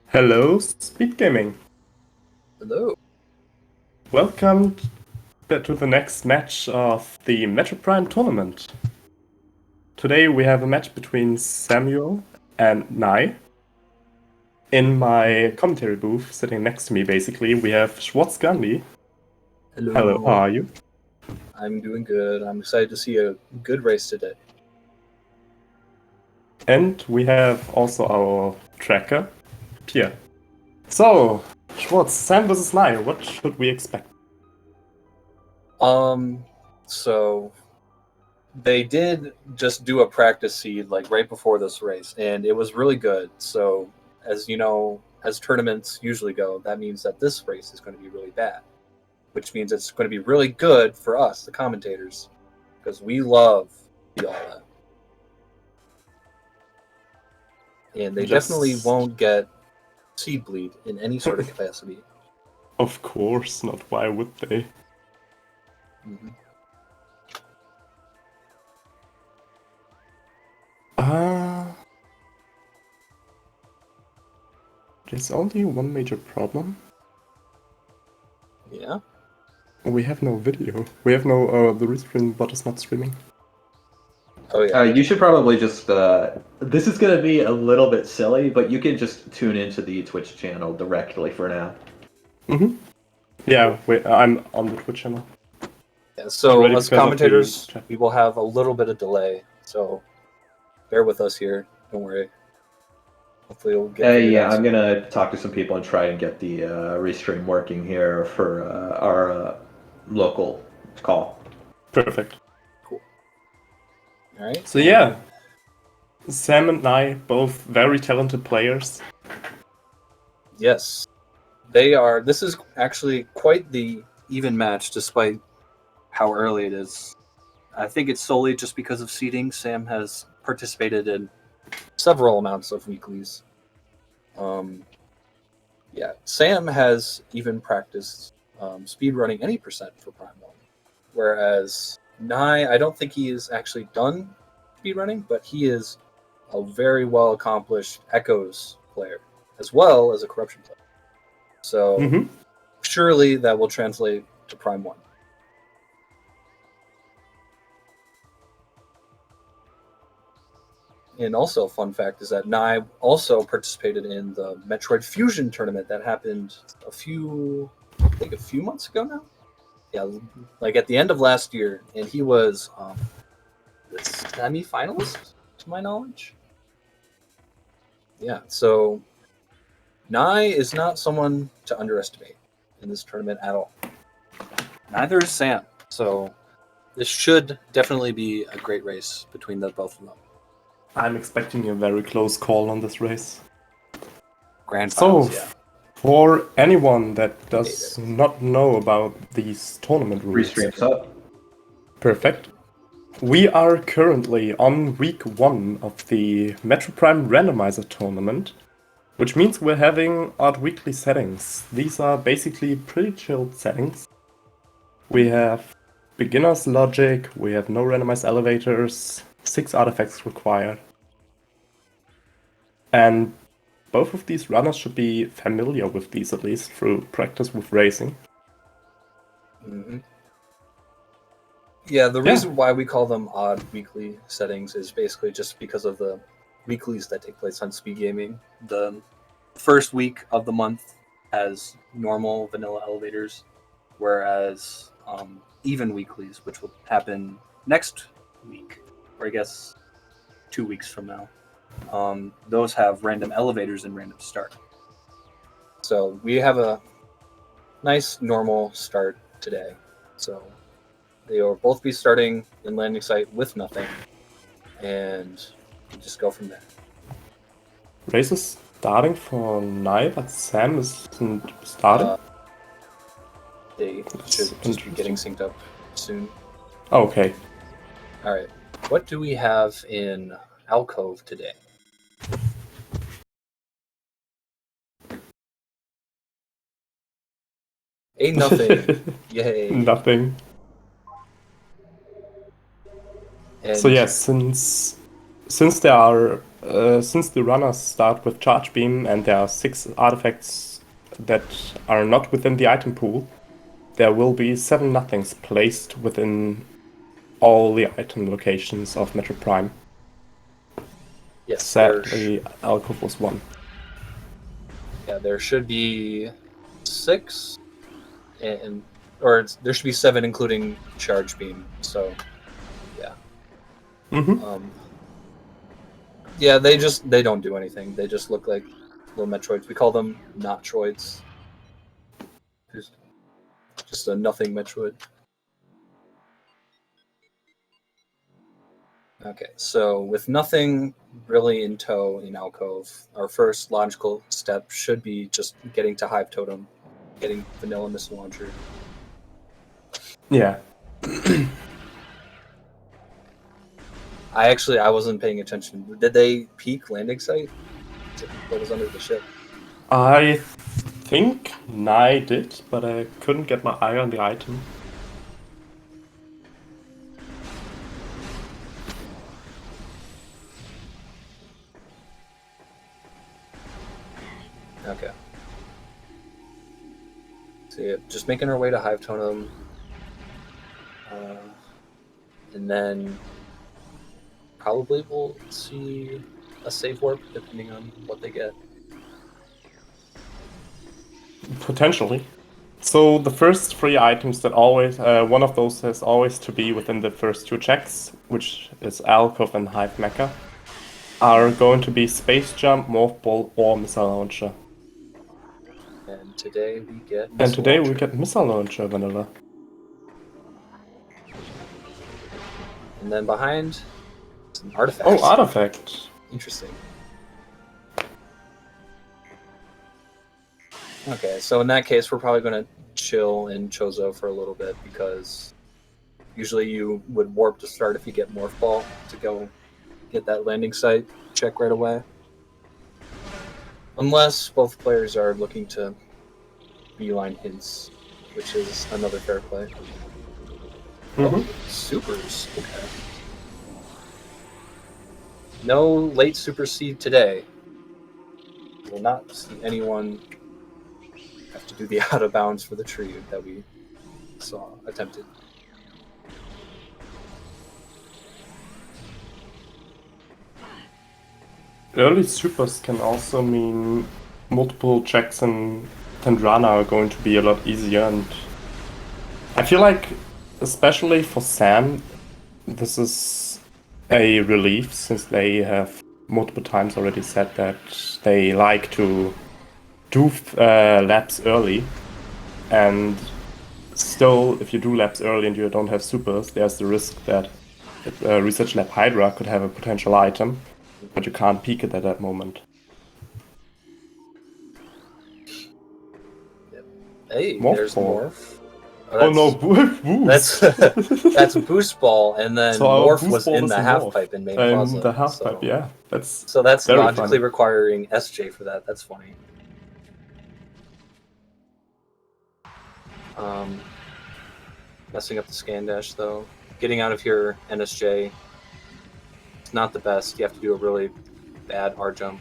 Hello, SpeedGaming. Hello. Welcome to the next match of the Metroid tournament. Today we have a match between Samuel and Naii. In my commentary booth, sitting next to me, basically, we have Schwartz Gandhi. Hello. Hello, how are you? I'm doing good. I'm excited to see a good race today. And we have also our tracker, Pierre. So, Schwartz, Sam versus Naii, what should we expect? So they did just do a practice seed like right before this race, and it was really good. So, as you know, as tournaments usually go, that means that this race is going to be really bad, which means it's going to be really good for us, the commentators, because we love all that. And they definitely won't get seed bleed in any sort of capacity. Of course not. Why would they? Mm-hmm. There's only one major problem. Yeah? We have no video. We have no, the restream bot is not streaming. Oh, yeah. You should probably just, this is going to be a little bit silly, but you can just tune into the Twitch channel directly for now. Mm-hmm. Yeah, I'm on the Twitch channel. Yeah, so as commentators, we will have a little bit of delay, so bear with us here. Don't worry. Hopefully we'll get yeah, I'm going to talk to some people and try and get the restream working here for our local call. Perfect. Cool. All right. So yeah, Sam and Naii, both very talented players. Yes. They are. This is actually quite the even match, despite how early it is. I think it's solely just because of seeding. Sam has participated in several amounts of weeklies. Yeah, Sam has even practiced speedrunning any percent for Prime 1. Whereas Naii, I don't think he has actually done speedrunning, but he is a very well accomplished Echoes player, as well as a Corruption player. So surely that will translate to Prime 1. And also, a fun fact is that Naii also participated in the Metroid Fusion tournament that happened a few months ago now. Yeah, like at the end of last year, and he was the semi-finalist, to my knowledge. Yeah, so Naii is not someone to underestimate in this tournament at all. Neither is Sam. So this should definitely be a great race between the both of them. I'm expecting a very close call on this race. Grand finals, yeah. For anyone that does not know about these tournament rules, Restream's up. Perfect. We are currently on week 1 of the Metroid Randomizer tournament, which means we're having odd weekly settings. These are basically pretty chilled settings. We have beginner's logic, we have no randomized elevators, 6 artifacts required. And both of these runners should be familiar with these, at least through practice with racing. Mm-hmm. Yeah, the reason why we call them odd weekly settings is basically just because of the weeklies that take place on SpeedGaming. The first week of the month has normal vanilla elevators, whereas even weeklies, which will happen next week, or I guess 2 weeks from now, those have random elevators and random start. So we have a nice normal start today. So they will both be starting in landing site with nothing, and we just go from there. Race is starting for Naii, but Sam isn't starting? They should just be getting synced up soon. Okay. Alright, what do we have in Alcove today? A nothing. Yay. Nothing. And so yes, since there are since the runners start with Charge Beam and there are 6 artifacts that are not within the item pool, there will be 7 nothings placed within all the item locations of Metroid Prime. Yes, Sadly, Alcove was 1. Yeah, there should be 6, or there should be 7, including Charge Beam. So, yeah. Mm-hmm. Yeah, they don't do anything. They just look like little Metroids. We call them not Troids. Just a nothing Metroid. Okay, so with nothing really in tow in Alcove, our first logical step should be just getting to Hive Totem, getting Vanilla Missile Launcher. Yeah. I wasn't paying attention. Did they peek landing site? What was under the ship? I think Naii did, but I couldn't get my eye on the item. Okay. So yeah, just making our way to Hive Totem. And then probably we'll see a save warp depending on what they get. Potentially. So the first 3 items that always, one of those has always to be within the first 2 checks, which is Alcove and Hive Mecha, are going to be Space Jump, Morph Ball, or Missile Launcher. And today we get And today we get Missile Launcher, Vanilla. And then behind, some artifacts. Oh, artifact. Interesting. Okay, so in that case, we're probably going to chill in Chozo for a little bit because usually you would warp to start if you get Morph Ball to go get that landing site check right away. Unless both players are looking to beeline hints, which is another fair play. Oh, supers. Okay. No late super seed today. Will not see anyone have to do the out of bounds for the tree that we saw attempted. Early supers can also mean multiple checks in Tendrana are going to be a lot easier, and I feel like, especially for Sam, this is a relief since they have multiple times already said that they like to do laps early, and still, if you do laps early and you don't have supers, there's the risk that Research Lab Hydra could have a potential item, but you can't peek it at that moment. Hey, Morph there's Ball. Morph. Oh no, Boost! That's Boost Ball, and then So our Morph Boost was Ball in is the a half Morph. pipe in Main Plaza. The half pipe, yeah. That's very logically funny. Requiring SJ for that. That's funny. Messing up the scan dash though. Getting out of here, NSJ. It's not the best. You have to do a really bad R jump.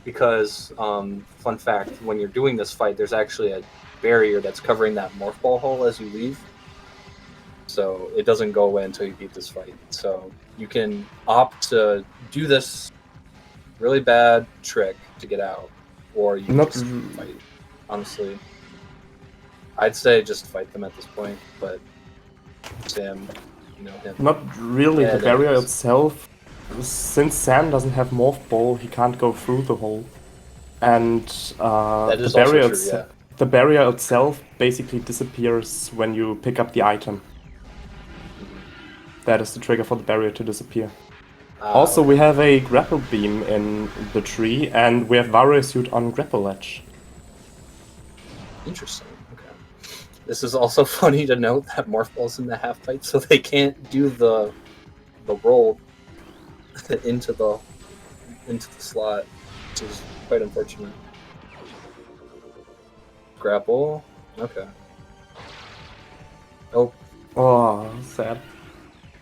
Because, fun fact, when you're doing this fight, there's actually a barrier that's covering that Morph Ball hole as you leave. So it doesn't go away until you beat this fight. So you can opt to do this really bad trick to get out, or you can just fight. Honestly, I'd say just fight them at this point, but Sam, you know him. Not really. The barrier itself, since Sam doesn't have Morph Ball, he can't go through the hole. And the barrier the barrier itself basically disappears when you pick up the item. That is the trigger for the barrier to disappear. Also, we have a grapple beam in the tree, and we have Warrior Suit on grapple edge. Interesting. Okay. This is also funny to note that Morph Ball's in the half pipe, so they can't do the roll into the slot, which is quite unfortunate. Grapple. Okay. Oh. Oh, sad.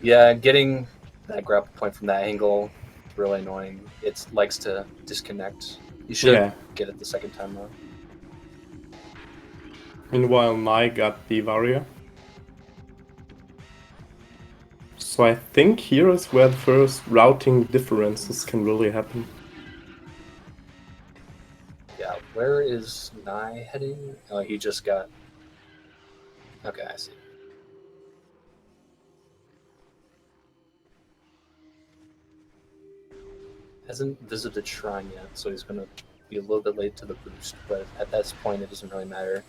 Yeah, getting that grapple point from that angle. It's really annoying. It likes to disconnect. You should get it the second time though. Meanwhile, Naii got the warrior. So I think here is where the first routing differences can really happen. Yeah, where is Naii heading? Oh, he just got... Okay, I see. Hasn't visited Shrine yet, so he's going to be a little bit late to the boost, but at this point it doesn't really matter.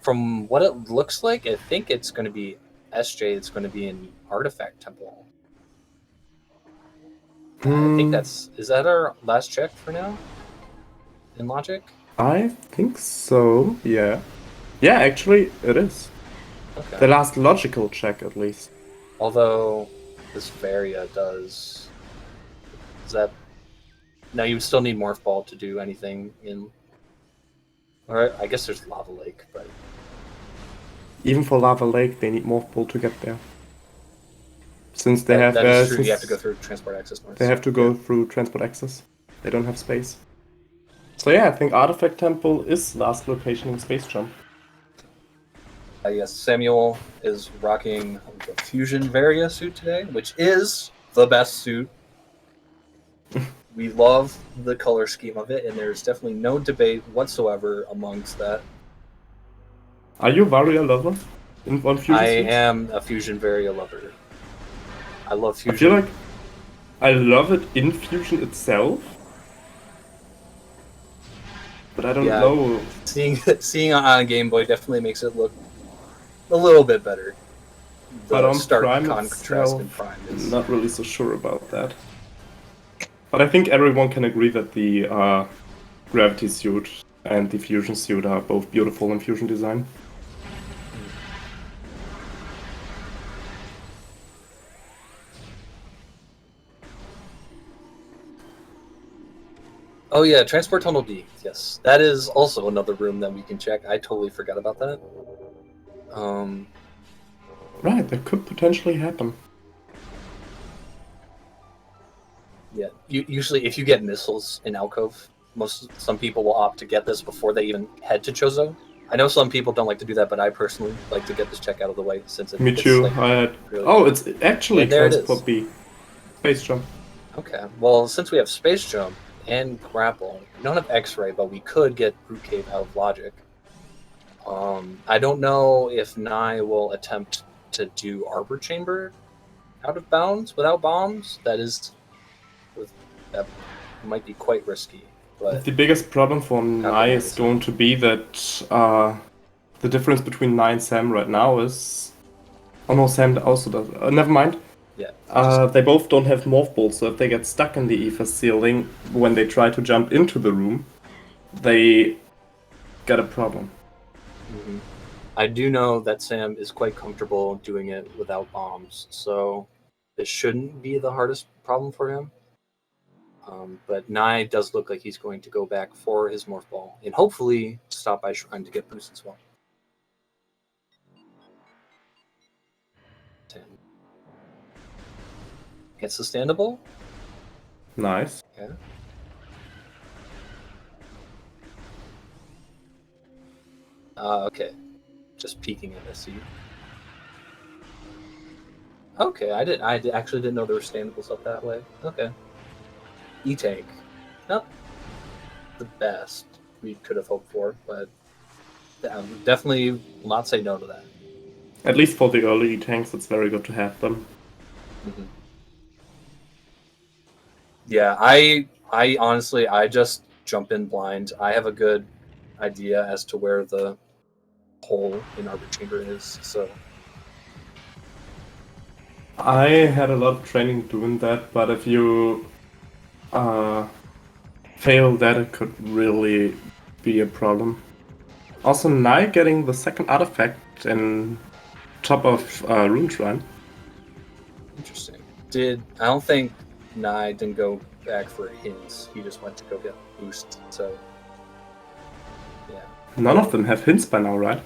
From what it looks like, I think it's going to be SJ that's going to be in Artifact Temple. I think that's... Is that our last check for now? In Logic? I think so, yeah. Yeah, actually, it is. Okay. The last logical check, at least. Although, this Varia does... Is that... No, you would still need Morph Ball to do anything in... Or I guess there's Lava Lake, but... Even for Lava Lake, they need Morph Ball to get there. Since they have... That is true, you have to go through Transport Access North. They have to go through Transport Access. They don't have space. So yeah, I think Artifact Temple is last location in Space Jump. Yes, Samuel is rocking the Fusion Varia suit today, which is the best suit. We love the color scheme of it, and there's definitely no debate whatsoever amongst that. Are you a Varia lover? On Fusion I suits? am a Fusion Varia lover. I love Fusion. I feel like I love it in Fusion itself. But I don't know. Seeing on a Game Boy definitely makes it look a little bit better. But on stark Prime contrast in itself, Prime is not really so sure about that. But I think everyone can agree that the Gravity suit and the Fusion suit are both beautiful in Fusion design. Oh yeah, Transport Tunnel D. Yes, that is also another room that we can check. I totally forgot about that. Right, that could potentially happen. Yeah, usually if you get missiles in Alcove, some people will opt to get this before they even head to Chozo. I know some people don't like to do that, but I personally like to get this check out of the way since it's... Me too. Like, really it's actually Transport B. Space Jump. Okay, well, since we have Space Jump and Grapple, we don't have X-Ray, but we could get Brute Cave out of Logic. I don't know if Naii will attempt to do Arbor Chamber out of bounds without bombs. That might be quite risky. But the biggest problem for Naii is going to be that the difference between Naii and Sam right now is... Oh no, Sam also does... never mind. Yeah. They both don't have Morph Balls, so if they get stuck in the ether ceiling when they try to jump into the room, they get a problem. Mm-hmm. I do know that Sam is quite comfortable doing it without bombs, so this shouldn't be the hardest problem for him. But Naii does look like he's going to go back for his Morph Ball, and hopefully stop by Shrine to get boost as well. 10. Gets the standable. Nice. Okay. Okay. Just peeking at SC. Okay, I actually didn't know there were standables up that way. Okay. E-Tank. Not the best we could have hoped for, but definitely will not say no to that. At least for the early E-Tanks, it's very good to have them. Mm-hmm. Yeah, I honestly, I just jump in blind. I have a good idea as to where the hole in Arbor Chamber is, so... I had a lot of training doing that, but if you fail that, it could really be a problem. Also, Naii getting the second artifact in top of Rune Shrine. Interesting. I don't think Naii didn't go back for hints. He just went to go get boost, so... Yeah. None of them have hints by now, right?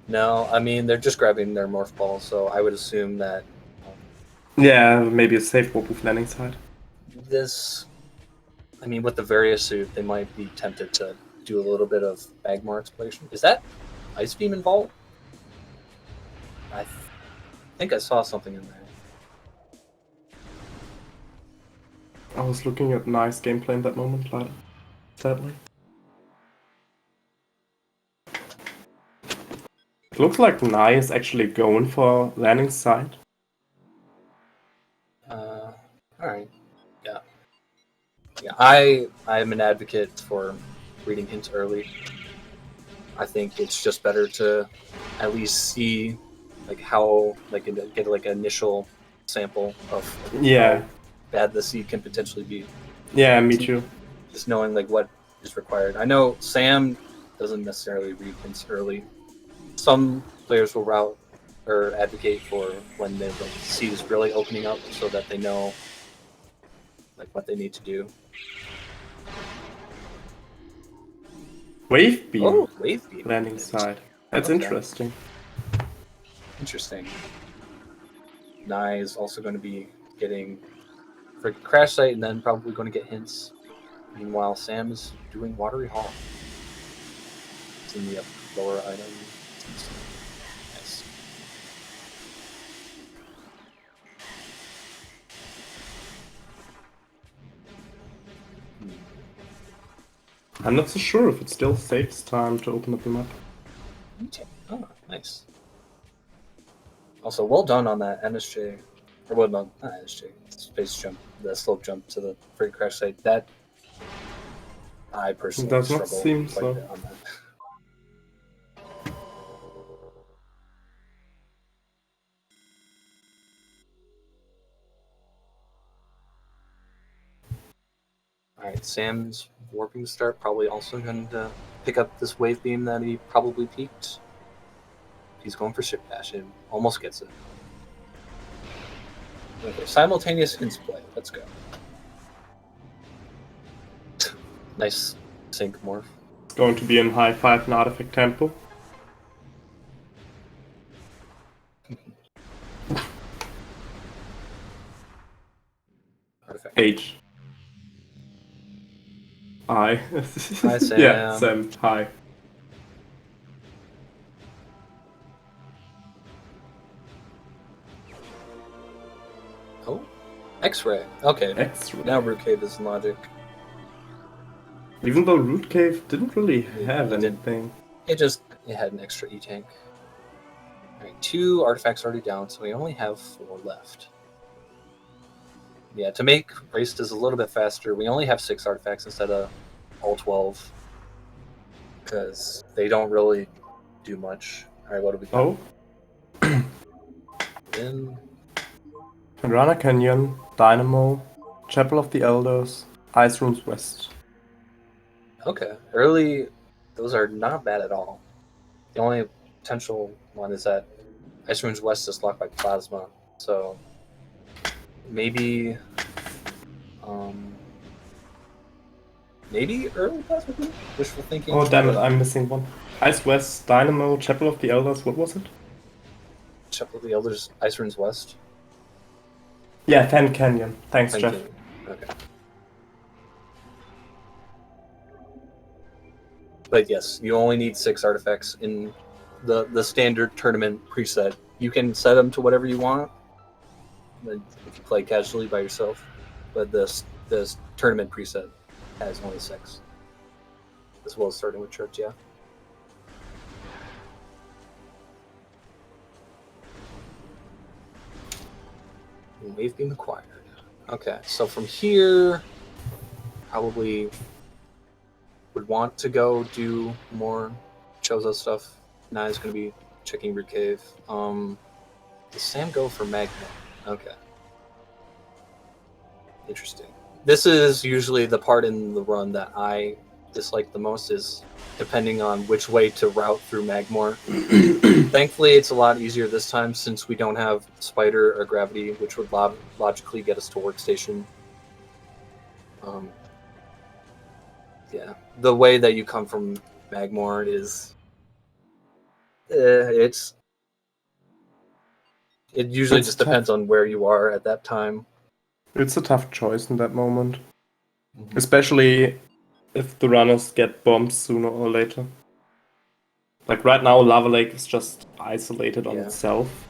No, I mean, they're just grabbing their Morph Ball, so I would assume that Yeah, maybe a safe warp with landing side. This, I mean, with the various suit, they might be tempted to do a little bit of Magmar exploration. Is that Ice Beam involved? I think I saw something in there. I was looking at nice gameplay in that moment, like, sadly. It looks like Naii is actually going for landing side. Alright. Yeah. Yeah. I'm an advocate for reading hints early. I think it's just better to at least see like how get like an initial sample of Yeah. how bad the seed can potentially be. Yeah, me too. Just knowing like what is required. I know Sam doesn't necessarily read hints early. Some players will route or advocate for when the seed is really opening up so that they know like what they need to do. Wave beam. Oh, wave beam. Landing side. That's Okay. interesting. Interesting. Naii is also going to be getting for crash site and then probably going to get hints. Meanwhile, Sam is doing watery hall. It's in the lower item. Nice. I'm not so sure if it still saves time to open up the map. Oh, nice. Also, well done on that NSJ, or well done, not NSJ, space jump, the slope jump to the free crash site. That I personally Does not struggle seem quite so. a bit on that. Alright, Sam's warping start probably also going to pick up this wave beam that he probably peaked. He's going for ship dash and almost gets it. Okay, simultaneous hints play. Let's go. Nice sync morph. It's going to be in high 5 and artifact tempo. Artifact. H. I. Hi, Sam. Yeah, Sam. Hi. Oh, X-ray. Okay. X-ray. Now Root Cave is in logic. Even though Root Cave didn't really have It didn't. anything. It had an extra E-tank. Alright, 2 artifacts already down, so we only have 4 left. Yeah, to make Race is a little bit faster, we only have 6 artifacts instead of all 12. Because they don't really do much. Alright, what do we got? Oh. In Rana Canyon, Dynamo, Chapel of the Elders, Ice Rooms West. Okay. Early, those are not bad at all. The only potential one is that Ice Ruins West is locked by Plasma. So maybe maybe early Plasma Beam? Wishful thinking. Oh damn it, I'm missing one. Ice West, Dynamo, Chapel of the Elders, what was it? Chapel of the Elders, Ice Ruins West. Yeah, Fan Canyon. Thanks, Thank Jeff. you. Okay. But yes, you only need 6 artifacts in the standard tournament preset. You can set them to whatever you want if you play casually by yourself. But this tournament preset has only 6. As well as starting with church, yeah. Wave beam acquired. Okay, so from here, probably would want to go do more Chozo stuff. Nai's going to be checking Root Cave. Does Sam go for Magma? Okay. Interesting. This is usually the part in the run that I dislike the most, is depending on which way to route through Magmor. Thankfully, it's a lot easier this time since we don't have Spider or Gravity, which would logically get us to Workstation. Yeah, the way that you come from Magmor is it's It usually It's just depends on where you are at that time. It's a tough choice in that moment. Mhm. Especially if the runners get bombed sooner or later. Like right now, Lava Lake is just isolated on Yeah. itself.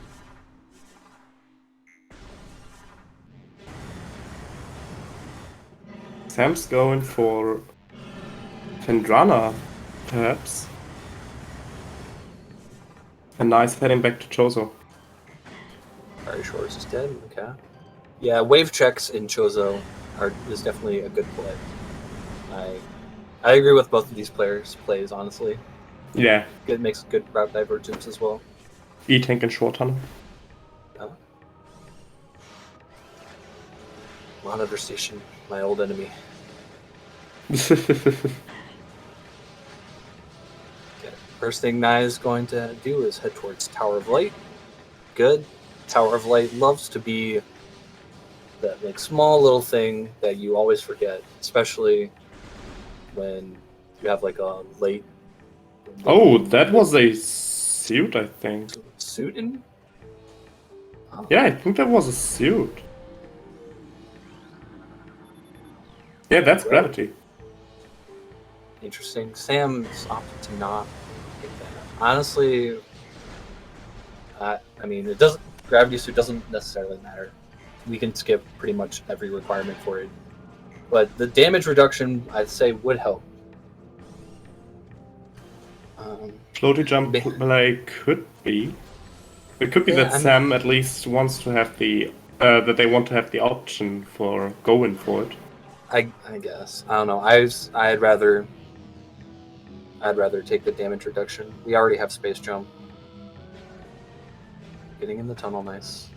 Sam's going for Fendrana, perhaps. And Nice heading back to Chozo. Fire Shores is dead. Okay. Yeah, wave checks in Chozo is definitely a good play. I agree with both of these players' plays, honestly. Yeah, It makes good route divergence as well. E-Tank and Short Tunnel. Monitor Station, my old enemy. Okay. First thing Naii is going to do is head towards Tower of Light. Good. Tower of Light loves to be that like small little thing that you always forget, especially when you have like a late. Oh, that was a suit, I think. Suit in. Oh. Yeah, I think that was a suit. Yeah, that's Right. Gravity. Interesting. Sam's opted to not take that. Honestly, I mean, it doesn't. Gravity suit doesn't necessarily matter. We can skip pretty much every requirement for it, but the damage reduction I'd say would help. Floaty jump play could be. It could be Yeah, that I mean- Sam at least wants to have the that they want to have the option for going for it. I guess I don't know. I'd rather take the damage reduction. We already have space jump. Getting in the tunnel, nice.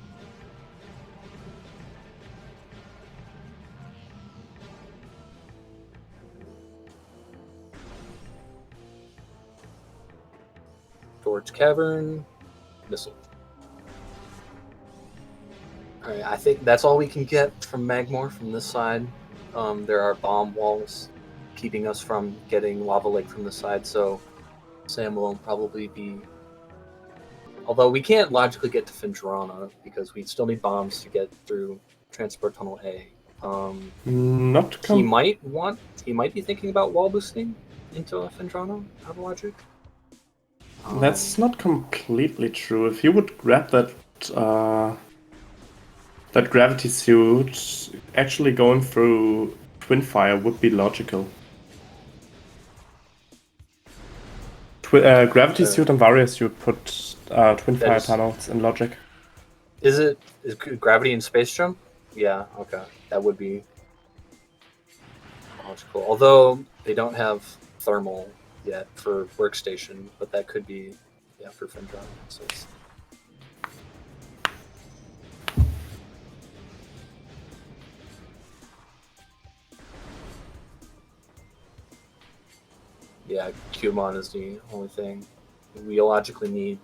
Towards cavern, missile. All right, I think that's all we can get from Magmore from this side. There are bomb walls keeping us from getting Lava Lake from the side, so Sam will probably be. Although we can't logically get to Findrana because we still need bombs to get through Transport Tunnel A. Not He might be thinking about wall boosting into Findrana out of logic. That's not completely true. If you would grab that that gravity suit, actually going through Twinfire would be logical. Gravity suit and Varia suit put Twinfire tunnels in logic. Is gravity and space jump? Yeah, okay. That would be logical. Although they don't have thermal yet for workstation, but that could be for Findrana. So yeah, Qmon is the only thing. We logically need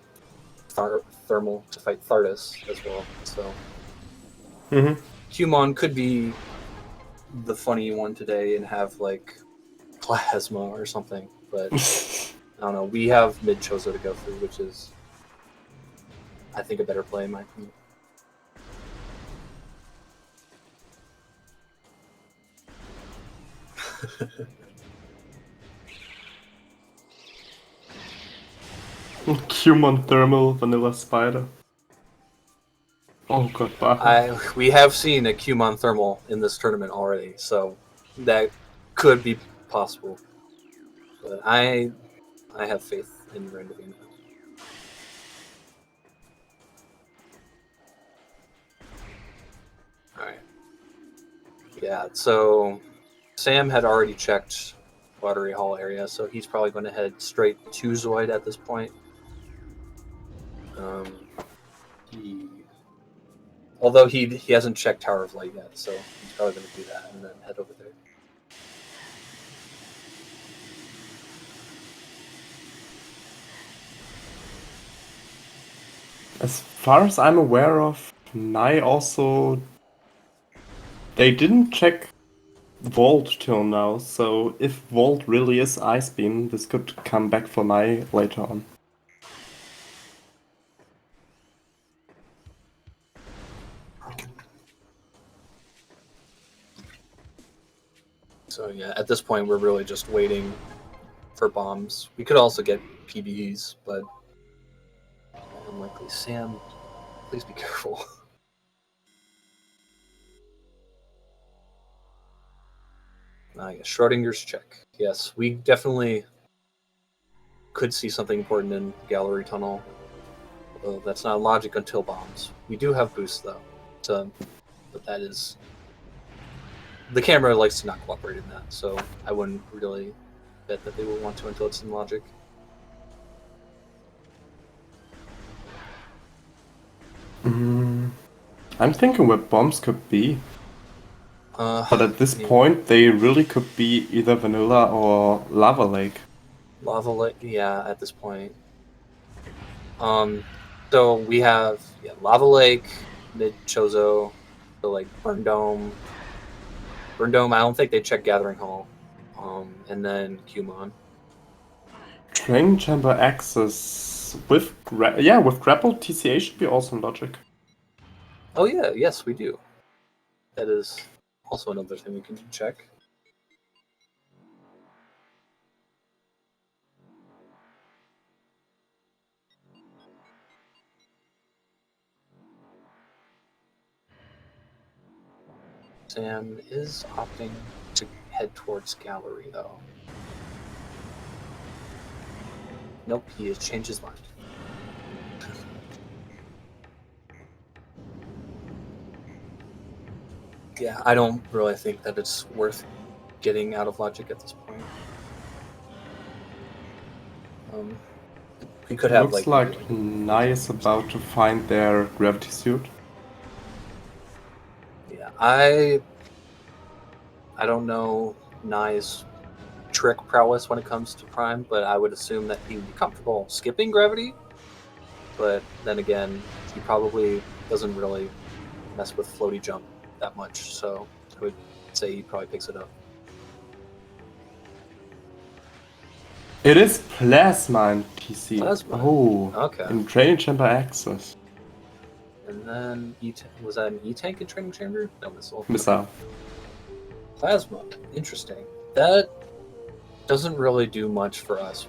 thermal to fight Thardus as well. So Qmon could be the funny one today and have like plasma or something, but I don't know. We have mid Chozo to go through, which is I think a better play in my opinion. Qmon thermal vanilla spider. Oh god, we have seen a Qmon thermal in this tournament already, so that could be possible. But I have faith in Randomizer. Alright. Yeah, so Sam had already checked Watery Hall area, so he's probably going to head straight to Zoid at this point. Although he hasn't checked Tower of Light yet, so he's probably going to do that and then head over there. As far as I'm aware of, Naii also... They didn't check Vault till now, so if Vault really is Ice Beam, this could come back for Naii later on. So yeah, at this point, we're really just waiting for bombs. We could also get PBs, but unlikely. Sam, please be careful. Yes, Schrodinger's check. Yes, we definitely could see something important in Gallery Tunnel. Although that's not logic until bombs. We do have boosts though, but that is the camera likes to not cooperate in that, so I wouldn't really bet that they will want to until it's in logic. I'm thinking where bombs could be. But at this yeah. point, they really could be either vanilla or lava lake. Lava Lake, yeah, at this point. So we have Lava Lake, Mid Chozo, so like Burn Dome. Burn Dome, I don't think they check Gathering Hall. And then Qmon. Training chamber access with with grapple TCA should be also in logic. Oh yeah, yes we do. That is also another thing we can check. Sam is opting to head towards Gallery, though. Nope, he has changed his mind. Yeah, I don't really think that it's worth getting out of logic at this point. We could have Looks like Naii is about to find their gravity suit. Yeah, I don't know Nai's trick prowess when it comes to Prime, but I would assume that he would be comfortable skipping gravity. But then again, he probably doesn't really mess with floaty jump that much, so I would say he probably picks it up. It is plasma in TC. Plasma? Oh, Okay. in training chamber access. And then was that an E-tank in training chamber? No, missile. Missile. Plasma. Interesting. That doesn't really do much for us.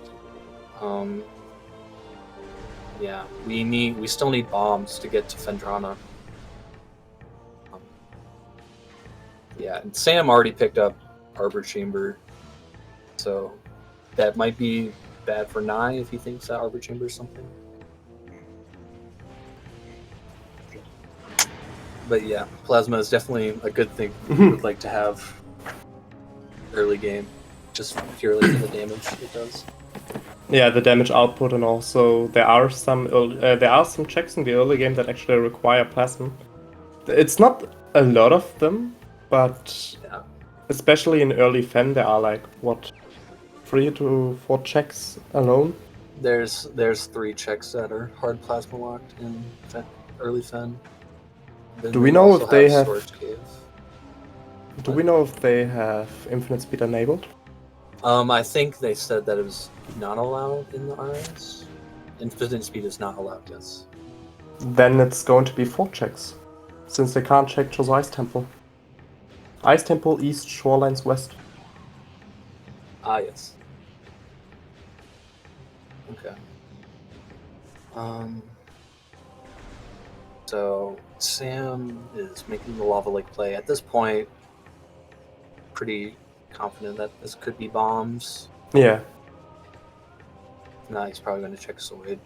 Yeah, we still need bombs to get to Fendrana. Yeah, and Sam already picked up Arbor Chamber, so that might be bad for Naii if he thinks that Arbor Chamber is something. But yeah, Plasma is definitely a good thing we would like to have early game, just purely for the damage it does. Yeah, the damage output, and also there are some checks in the early game that actually require plasma. It's not a lot of them, but Yeah. especially in early Fen, there are like 3 to 4 checks alone. There's 3 checks that are hard plasma locked in early Fen. Then Do we know also if they have? Storage Cave. Do we know if they have infinite speed enabled? I think they said that it was not allowed in the RS. Infinite speed is not allowed, yes. Then it's going to be 4 checks, since they can't check Chozo Ice Temple. Ice Temple east, Shorelines west. Ah, yes. Okay. So Sam is making the Lava Lake play. At this point, pretty confident that this could be bombs. Yeah. Nah, he's probably going to check Zoid.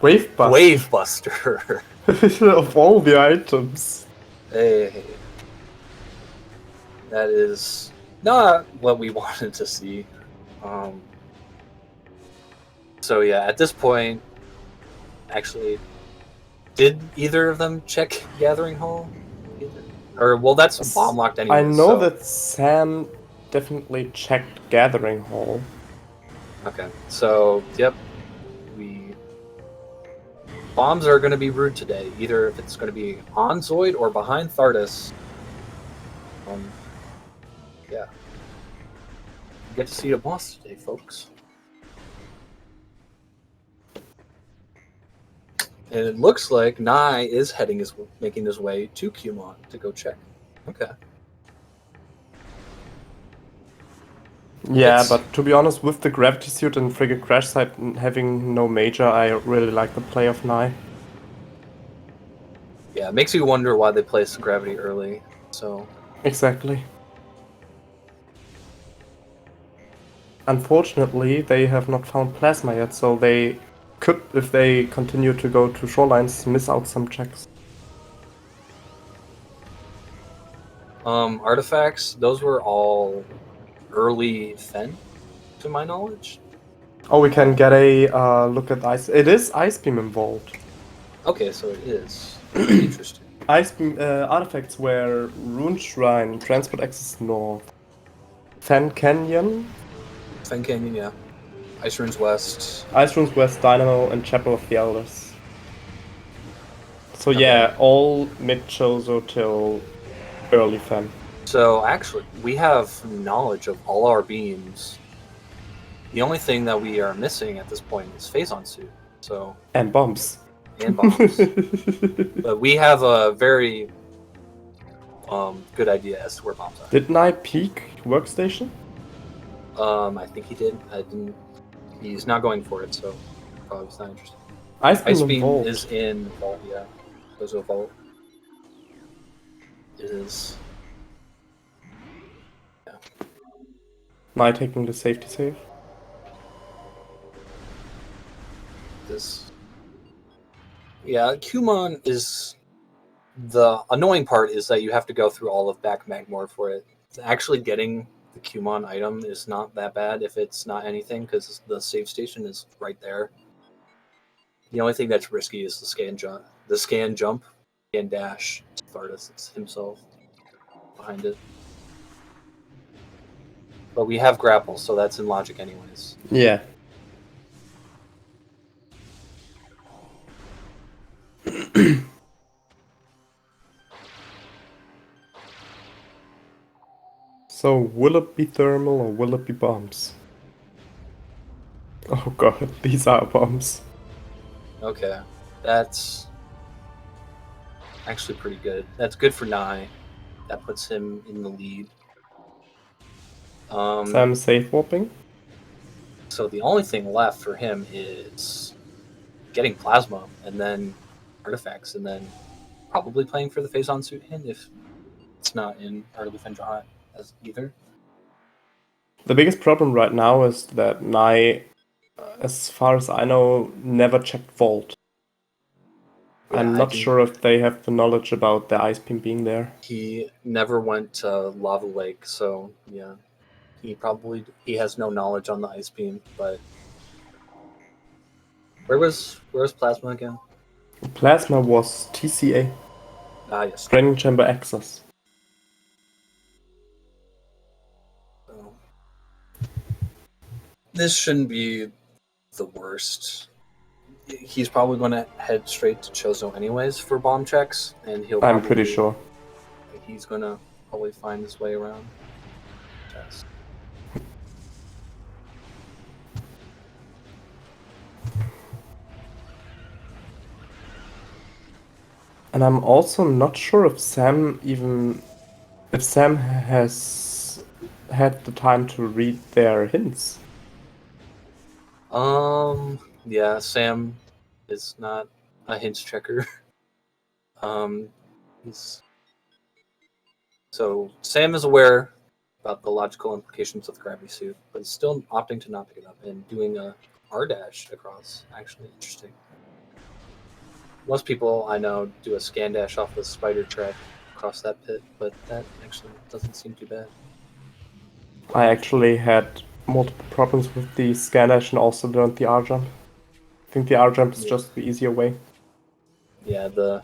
Wave Buster. Wave Buster. Of all the items. Hey. That is not what we wanted to see. So yeah, at this point, actually, did either of them check Gathering Hall? Or, well, that's bomb locked anyway. I know that Sam definitely checked Gathering Hall. Okay, so, yep. Bombs are going to be rude today. Either if it's going to be on Zoid or behind Thardus. Yeah. You get to see a boss today, folks. And it looks like Naii is making his way to Qmon to go check. Okay. Yeah, but to be honest, with the gravity suit and frigate crash site having no major, I really like the play of Naii. Yeah, it makes you wonder why they placed gravity early. So Exactly. Unfortunately, they have not found plasma yet, so they could, if they continue to go to shorelines, miss out some checks. Artifacts, those were all early Fen, to my knowledge. Oh, we can get a look at ice. It is Ice Beam involved. Okay, so it is. Interesting. Ice Beam artifacts were Rune Shrine, Transport Access North, Fen Canyon, Fen Canyon, yeah. Ice Runes West. Ice Runes West, Dynamo, and Chapel of the Elders. So Okay. yeah, all mid-Chozo till early Fen. So actually, we have knowledge of all our beams. The only thing that we are missing at this point is Phazon Suit. So And bombs. and bombs. But we have a very good idea as to where bombs are. Didn't I peek workstation? I think he did. I didn't. He's not going for it, so probably he's not interested. Ice Ice Beam Beam involved. is in Vault, yeah. There's a Vault. It is. Yeah. Night taking the safety save. This. Yeah, Qmon is. The annoying part is that you have to go through all of Back Magmore for it. Actually getting the Qmon item is not that bad if it's not anything, because the save station is right there. The only thing that's risky is the scan jump, and dash. Thardas himself behind it. But we have grapple, so that's in logic anyways. Yeah. So, will it be thermal or will it be bombs? Oh god, these are bombs. Okay, that's actually pretty good. That's good for Naii. That puts him in the lead. Sam safe warping? So the only thing left for him is getting plasma and then artifacts, and then probably playing for the Phazon Suit in if it's not in early Fendrahat as either. The biggest problem right now is that Naii, as far as I know, never checked Vault. Yeah, I'm not sure if they have the knowledge about the Ice Beam being there. He never went to Lava Lake, so yeah. He has no knowledge on the Ice Beam, but where's Plasma again? Plasma was TCA, Ah, yes. Training Chamber Access. So, this shouldn't be the worst. He's probably going to head straight to Chozo anyways for bomb checks, and I'm pretty sure. He's going to probably find his way around. Yes. And I'm also not sure if Sam has had the time to read their hints. Yeah, Sam is not a hints checker. So Sam is aware about the logical implications of the gravity suit, but is still opting to not pick it up and doing a R dash across. Actually, interesting. Most people I know do a scan dash off the spider track across that pit, but that actually doesn't seem too bad. I actually had multiple problems with the scan dash and also learned the R jump. I think the R jump is just the easier way. Yeah, the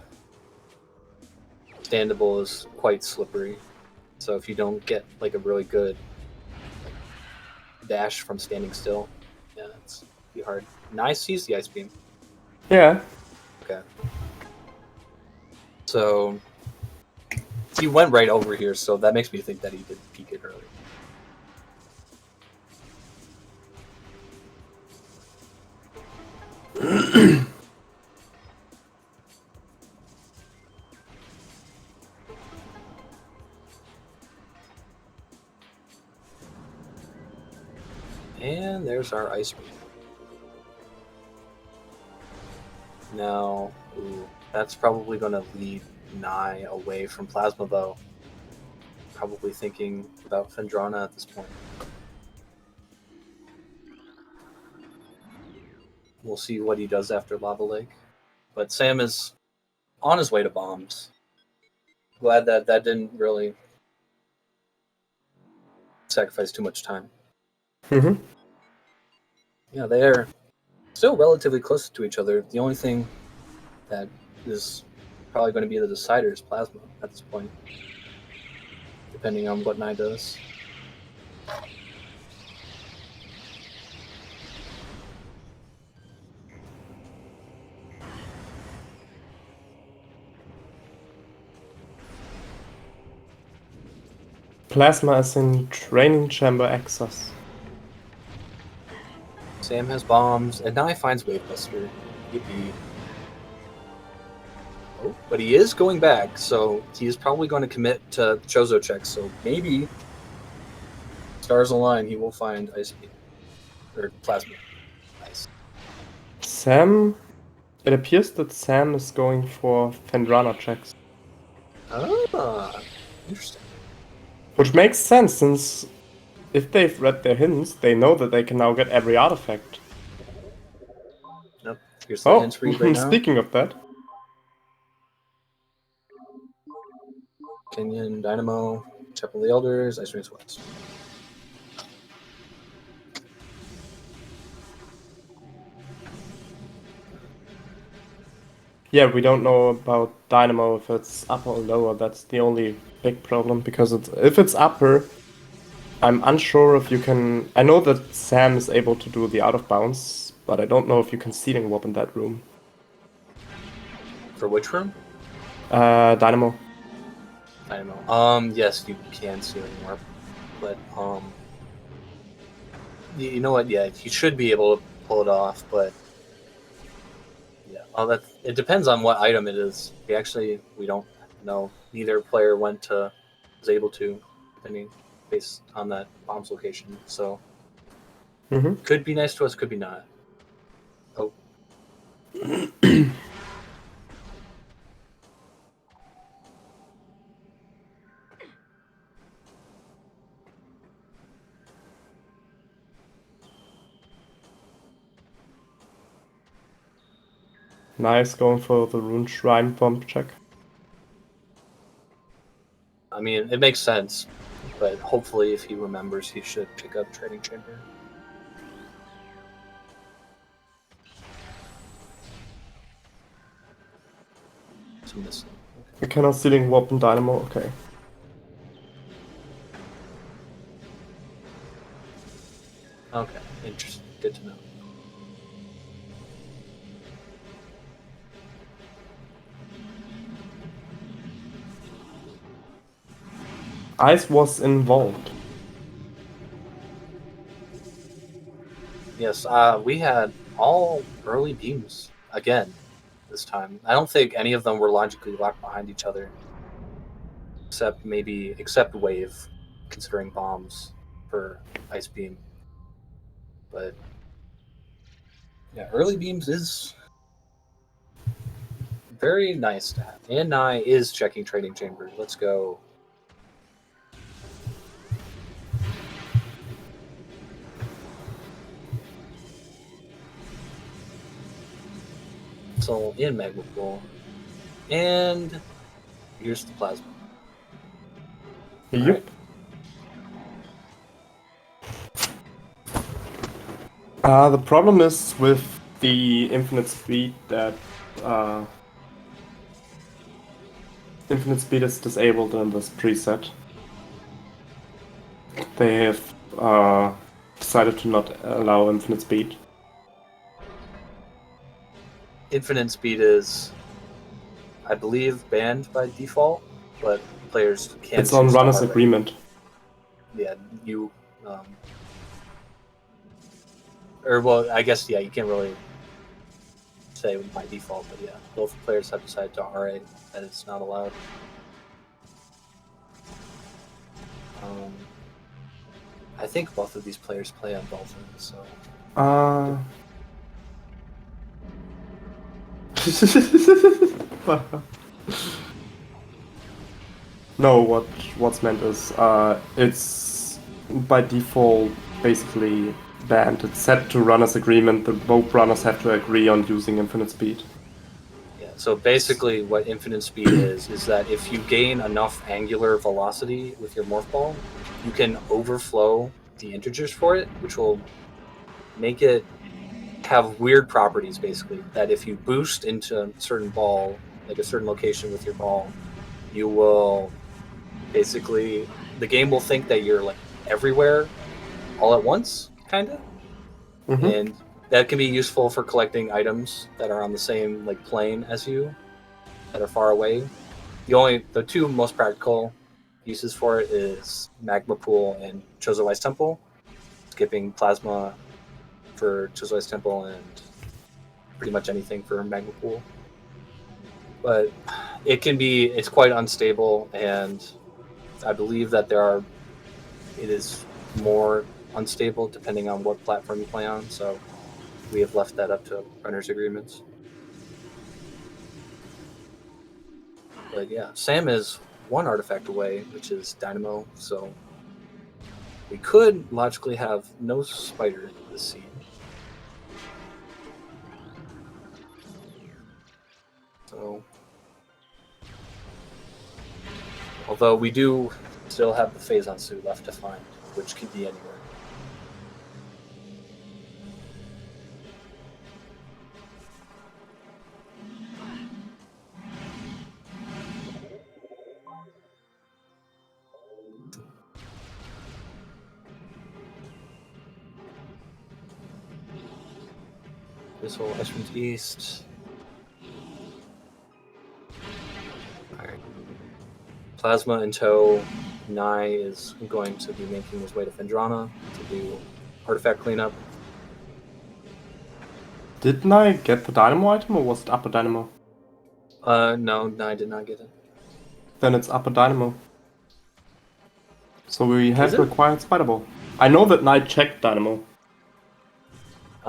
standable is quite slippery, so if you don't get like a really good dash from standing still, yeah, it's be hard. Naii sees the Ice Beam. Yeah. Okay. So he went right over here, so that makes me think that he did peek it early. And there's our ice beam. Now, that's probably going to lead Naii away from Plasma, though. Probably thinking about Fendrana at this point. We'll see what he does after Lava Lake. But Sam is on his way to bombs. Glad that didn't really sacrifice too much time. Mm-hmm. Yeah, they're still relatively close to each other. The only thing that is probably going to be the decider is Plasma at this point, depending on what Naii does. Plasma is in training chamber access. Sam has bombs, and Naii finds Wavebuster. Yippee. Oh, but he is going back, so he is probably going to commit to Chozo checks. So maybe stars align, he will find Ice Beam or Plasma. Nice. Sam. It appears that Sam is going for Fendrana checks. Ah, interesting. Which makes sense, since if they've read their hints, they know that they can now get every artifact. Nope. Here's the Oh, hints read right now. speaking of that. Kenyon, Dynamo, Chapel of the Elders, Ice Rings West. Yeah, we don't know about Dynamo if it's upper or lower. That's the only big problem, because if it's upper, I'm unsure if you can... I know that Sam is able to do the out of bounds, but I don't know if you can sealing warp in that room. For which room? Dynamo. Dynamo. Yes, you can sealing warp, but you know what? Yeah, he should be able to pull it off, but yeah, it depends on what item it is. We don't know. Neither player was able to, depending based on that bomb's location. So could be nice to us, could be not. Oh. Nice, going for the Rune Shrine bomb check. I mean, it makes sense, but hopefully if he remembers, he should pick up Training Chamber. It's missing. I cannot sealing warp in Dynamo, okay. Okay, interesting. Good to know. Ice was involved. Yes, we had all early beams again this time. I don't think any of them were logically locked behind each other, except Wave, considering bombs for Ice Beam. But yeah, early beams is very nice to have. And Naii is checking Trading Chamber. Let's go. Soul in Magma Pool. And here's the Plasma. Yep. Right. The problem is with the infinite speed that infinite speed is disabled in this preset. They have decided to not allow infinite speed. Infinite speed is, I believe, banned by default, but players can. It's on runner's agreement. Yeah, you. Or well, I guess yeah, you can't really say by default, but yeah, both players have decided to RA that it's not allowed. I think both of these players play on Dolphin, so... No, what's meant is it's by default basically banned. It's set to runners agreement that both runners have to agree on using infinite speed. Yeah, so basically what infinite speed is that if you gain enough angular velocity with your morph ball, you can overflow the integers for it, which will make it have weird properties, basically. That if you boost into a certain ball, like a certain location with your ball, you will basically, the game will think that you're like everywhere all at once, kind of. Mm-hmm. And that can be useful for collecting items that are on the same like plane as you, that are far away. The two most practical uses for it is Magma Pool and Chozowai's Temple, skipping Plasma for Chozowai's Temple and pretty much anything for Magma Pool. But it's quite unstable, and I believe that it is more unstable depending on what platform you play on, so we have left that up to runners' agreements. But yeah, Sam is one artifact away, which is Dynamo, so we could logically have no spider this scene. So, although we do still have the Phazon suit left to find, which could be anywhere. This whole Iceman's East. Alright. Plasma in tow. Naii is going to be making his way to Phendrana to do artifact cleanup. Didn't I get the Dynamo item, or was it Upper Dynamo? No, Naii did not get it. Then it's Upper Dynamo. So we have Is it? required Spider Ball. I know that Naii checked Dynamo.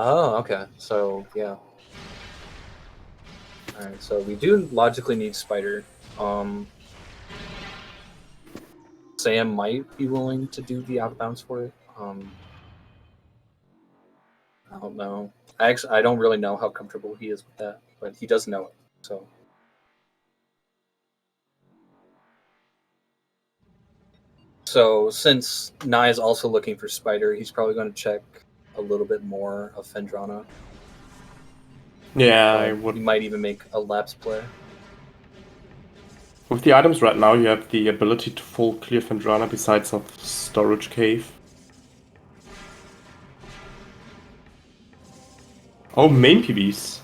Oh, okay. So, yeah. Alright, so we do logically need Spider. Sam might be willing to do the outbounds for it. I don't know. I don't really know how comfortable he is with that, but he does know it. So since Naii is also looking for Spider, he's probably going to check a little bit more of Phendrana. Yeah, I would. He might even make a lapse play. With the items right now, you have the ability to full clear Phendrana besides of Storage Cave. Oh, main PBs.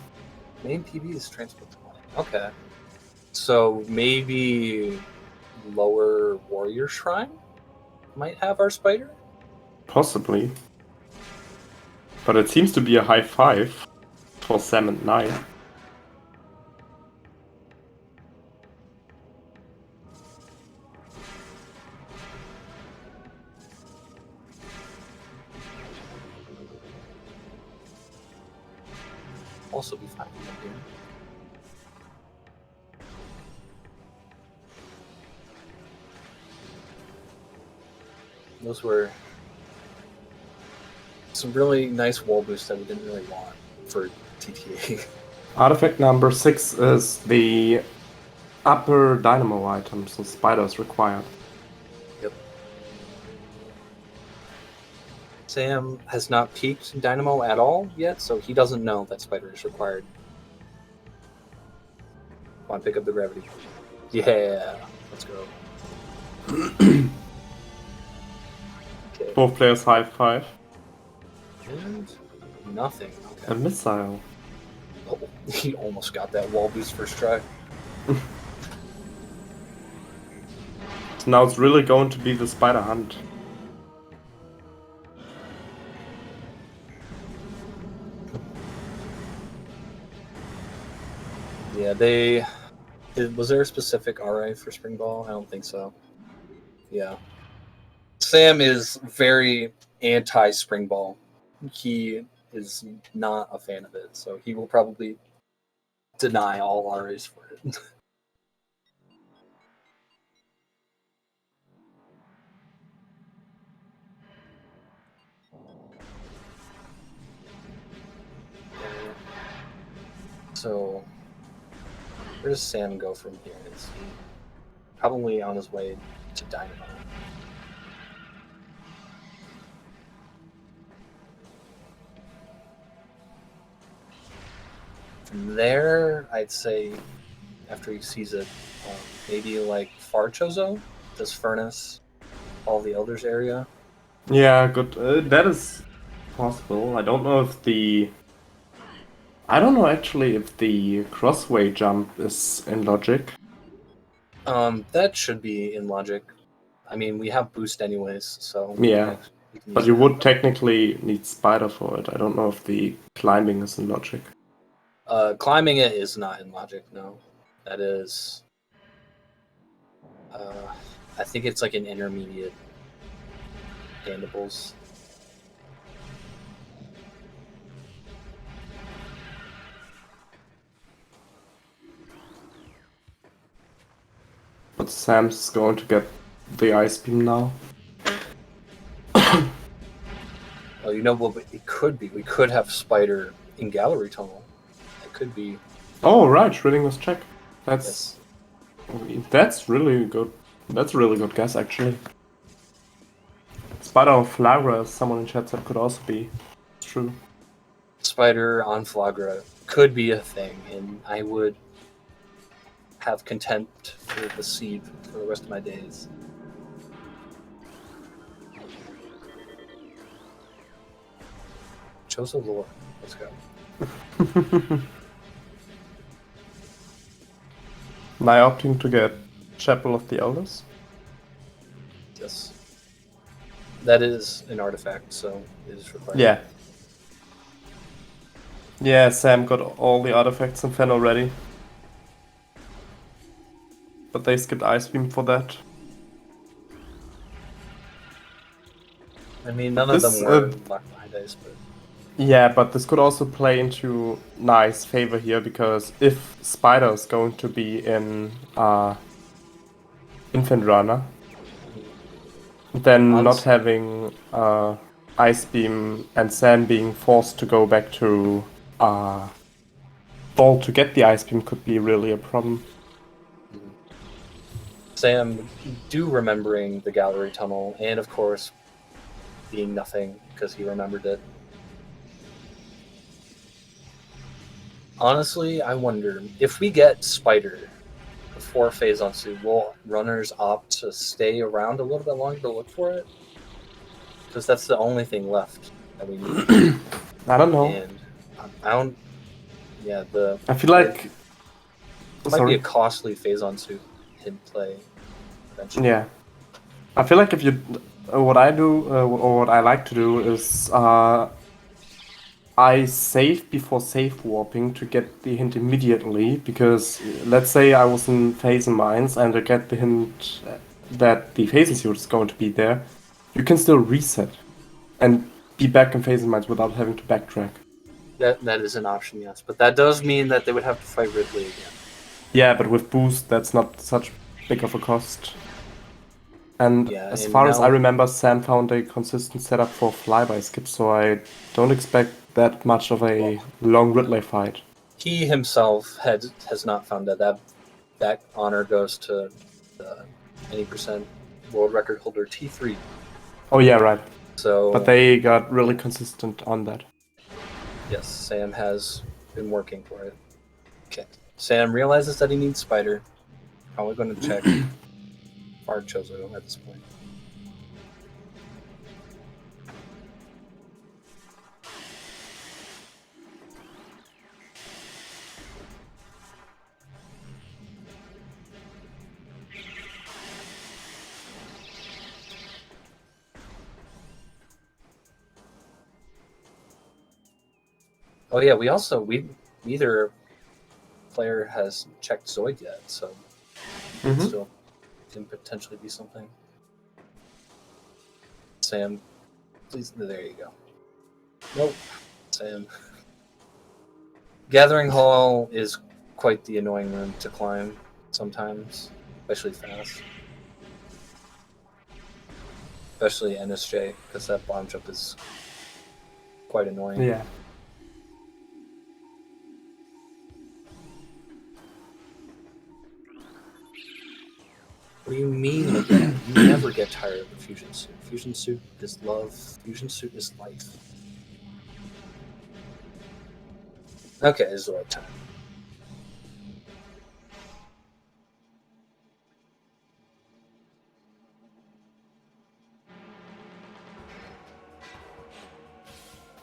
Main PB is transport. Okay. So maybe lower Warrior Shrine might have our Spider? Possibly. But it seems to be a high 5 for Sam and Naii. Also be fine with here. Those were some really nice wall boosts that we didn't really want for TTA. Artifact number 6 is the Upper Dynamo item, so Spider is required. Yep. Sam has not peaked Dynamo at all yet, so he doesn't know that Spider is required. Come on, pick up the gravity. Yeah, let's go. Okay. Both players high 5. And nothing. A Okay. missile. Oh, he almost got that wall boost first try. So now it's really going to be the Spider hunt. Yeah, was there a specific RA for Spring Ball? I don't think so. Yeah. Sam is very anti-spring ball. He is not a fan of it, so he will probably deny all RAs for it. So, where does Sam go from here? Is he probably on his way to Dynamite? From there, I'd say, after he sees it, maybe like Far Chozo, this furnace, all the elders area. Yeah, good. That is possible. I don't know actually if the crossway jump is in logic. That should be in logic. I mean, we have boost anyways, so Yeah, we can but use you that. would technically need spider for it. I don't know if the climbing is in logic. Climbing it is not in logic. No, that is. I think it's like an intermediate mandibles. But Sam's going to get the ice beam now. Oh, you know what it could be? We could have spider in gallery tunnel. It could be. Oh right, Schrodinger's check. Yes. That's really good. That's a really good guess actually. Spider or Flagra, as someone in chat said, could also be. It's true. Spider on Flagra could be a thing, and I would have contempt for the seed for the rest of my days. Chozo lore. Let's go. Naii opting to get Chapel of the Elders. Yes. That is an artifact, so it is required. Yeah. Yeah, Sam got all the artifacts in Fen already. But they skipped Ice Beam for that. I mean, none of them were locked behind ice, but... Yeah, but this could also play into Nai's favor here, because if Spider is going to be in Infant Runner, then not having Ice Beam and Sam being forced to go back to Ball to get the Ice Beam could be really a problem. Sam, do remembering the gallery tunnel, and of course, being nothing, because he remembered it. Honestly, I wonder, if we get Spider before Phase on Suit, will runners opt to stay around a little bit longer to look for it? Because that's the only thing left that we need. I don't know. And I don't... Yeah, I feel like... It might be a costly Phase on Suit hit play eventually. Yeah. I feel like if you... what I do, or what I like to do is... I save before safe warping to get the hint immediately, because let's say I was in Phase Mines and I get the hint that the Phase suit is going to be there, you can still reset and be back in Phase Mines without having to backtrack. That is an option, yes. But that does mean that they would have to fight Ridley again. Yeah, but with boost, that's not such big of a cost. And as far as I remember, Sam found a consistent setup for flyby skip, so I don't expect that much of a long Ridley fight. He himself has not found that honor goes to the 80% world record holder T3. Oh yeah, right. So, but they got really consistent on that. Yes, Sam has been working for it. Okay. Sam realizes that he needs Spider. Probably going to check Far Chozo at this point. Oh yeah, neither player has checked Zoid yet, so it still can potentially be something. Sam. Please, there you go. Nope, Sam. Gathering Hall is quite the annoying room to climb sometimes, especially fast. Especially NSJ, because that bomb jump is quite annoying. Yeah. What do you mean again? You never get tired of the fusion suit. Fusion suit is love. Fusion suit is life. Okay, this is the right time.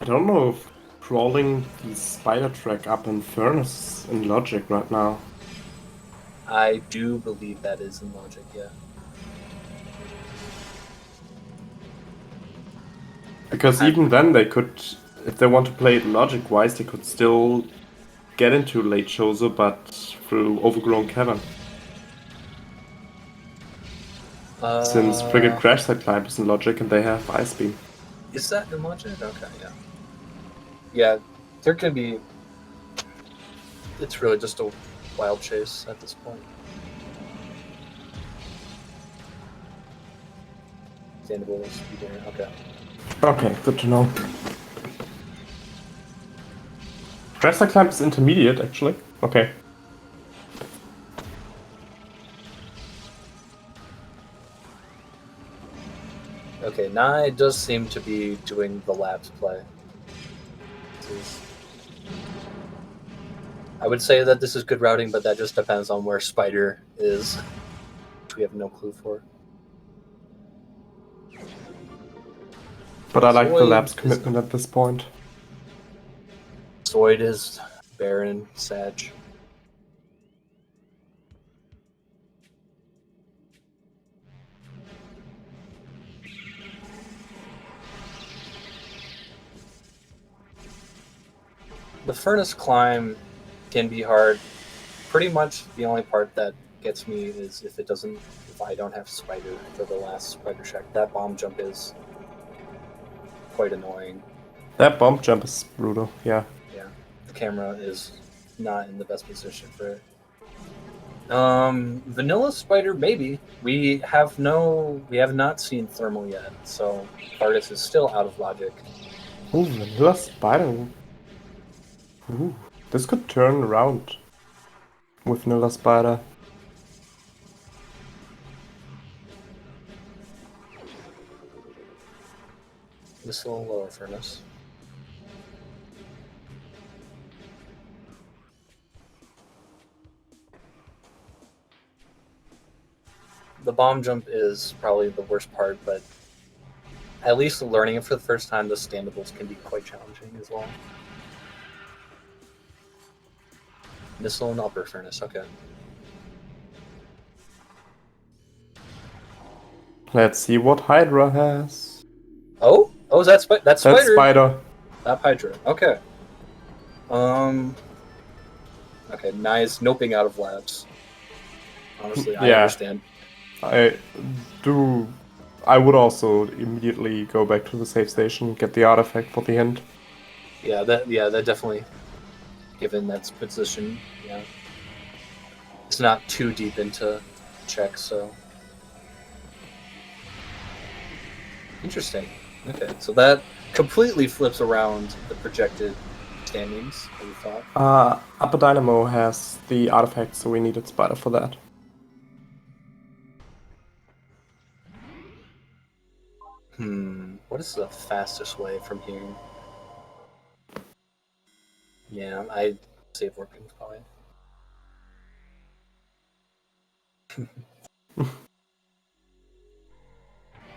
I don't know if crawling the spider track up in Furnace in Logic right now. I do believe that is in Logic, yeah. Because even then they could, if they want to play it logic-wise, they could still get into late Chozo, but through Overgrown Cavern. Since Frigate Crash Side Climb is in Logic and they have Ice Beam. Is that in Logic? Okay, yeah. Yeah, there can be... It's really just a wild chase at this point. Standable speedrun, okay. Okay, good to know. Crash Side Climb is intermediate, actually. Okay. Okay, Naii does seem to be doing the laps play. I would say that this is good routing, but that just depends on where Spider is, which we have no clue for. But I like the Zoid labs commitment at this point. Zoid is Baron, Sag. The furnace climb can be hard. Pretty much the only part that gets me is if I don't have Spider for the last Spider check. That bomb jump is quite annoying. That bomb jump is brutal, yeah. Yeah, the camera is not in the best position for it. Vanilla Spider, maybe. We have not seen Thermal yet, so Artis is still out of Logic. Ooh, Vanilla Spider. Ooh, this could turn around with Vanilla Spider. Missile lower furnace. The bomb jump is probably the worst part, but at least learning it for the first time, the standables can be quite challenging as well. Missile and upper furnace, okay. Let's see what Hydra has. Oh, is that Spider? That's That's Spider. Spider. That Hydra. Okay. Okay, nice noping out of labs. Honestly, I understand. I would also immediately go back to the safe station, get the artifact for the hint. Yeah, that definitely, given that's position, yeah. It's not too deep into check, so. Interesting. Okay, so that completely flips around the projected standings that we thought. Upper Dynamo has the artifact, so we needed Spider for that. What is the fastest way from here? Yeah, I save working probably.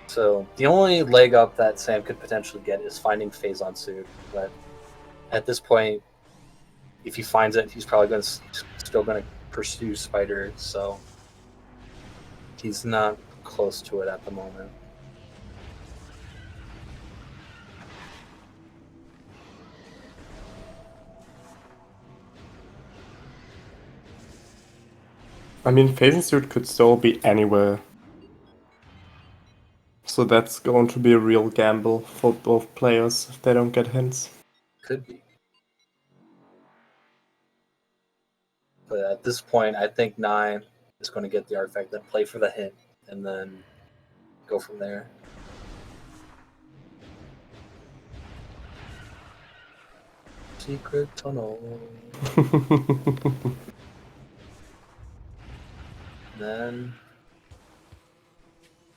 So the only leg up that Sam could potentially get is finding Phazon suit, but at this point, if he finds it, he's probably still going to pursue Spider, so he's not close to it at the moment. I mean, Phazon suit could still be anywhere. So that's going to be a real gamble for both players if they don't get hints. Could be. But at this point, I think Naii is going to get the artifact, then play for the hint, and then go from there. Secret tunnel. Then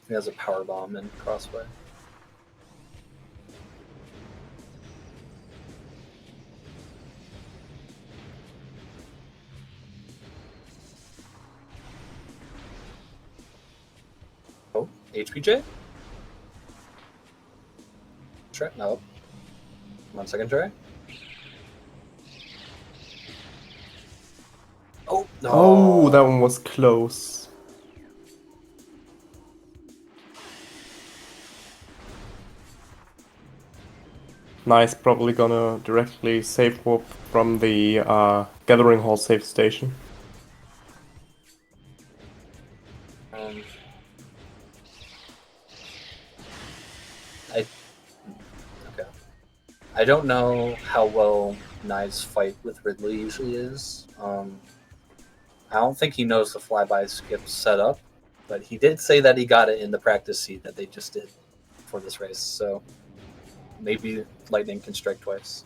he has a power bomb and crossway. Oh, HPJ? Try? No. 1 second try. Oh, no. Oh, that one was close. Nice, probably gonna directly save warp from the Gathering Hall save station. Okay. I don't know how well Nai's fight with Ridley usually is. I don't think he knows the flyby skip setup, but he did say that he got it in the practice seat that they just did for this race. So maybe lightning can strike twice.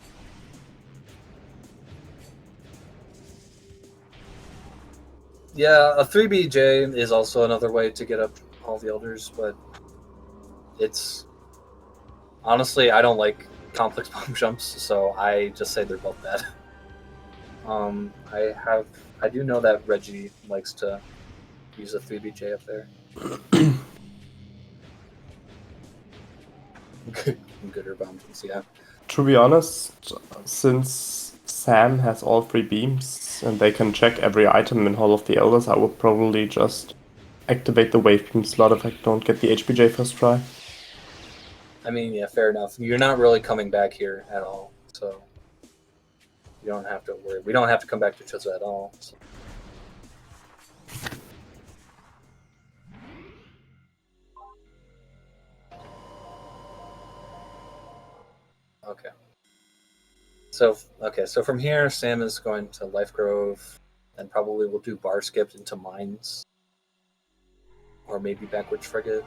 Yeah, a 3BJ is also another way to get up all the elders, but it's honestly, I don't like complex bomb jumps, so I just say they're both bad. I do know that Reggie likes to use a 3BJ up there. Gooder bomb jumps, yeah. To be honest, since Sam has all 3 beams and they can check every item in Hall of the Elders, I would probably just activate the wave beam slot if I don't get the HPJ first try. I mean, yeah, fair enough. You're not really coming back here at all, so you don't have to worry. We don't have to come back to each other at all. So. Okay. So from here, Sam is going to Life Grove, and probably we'll do bar skip into Mines, or maybe Backwards Frigate.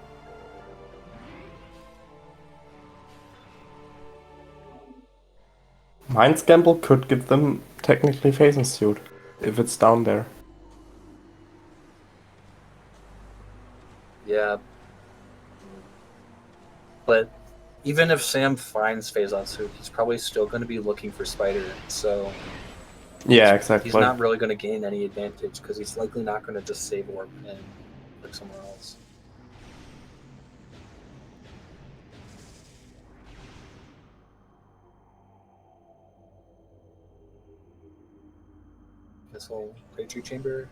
Mind's Gamble could give them technically Phasing Suit, if it's down there. Yeah. But even if Sam finds Phazon Suit, he's probably still going to be looking for Spider, so... Yeah, exactly. He's not really going to gain any advantage, because he's likely not going to just save warp and look somewhere else. Missile Great Tree Chamber.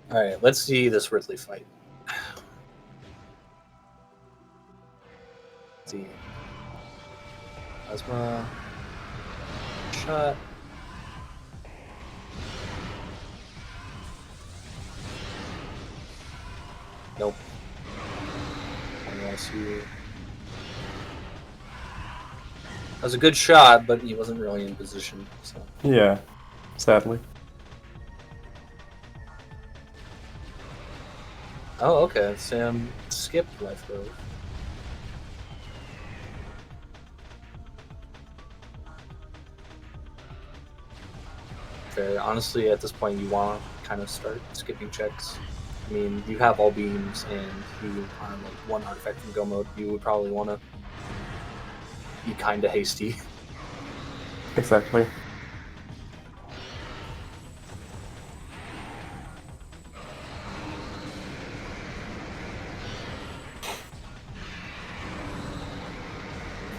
Alright, let's see this Ridley fight. Let's see. Plasma. Shot. Nope. I want to see. That was a good shot, but he wasn't really in position. So. Yeah, sadly. Oh, okay. Sam skipped Life Grove. Fair. Honestly, at this point, you want to kind of start skipping checks. I mean, you have all beams, and you are like 1 artifact from go mode. You would probably want to be kind of hasty. Exactly.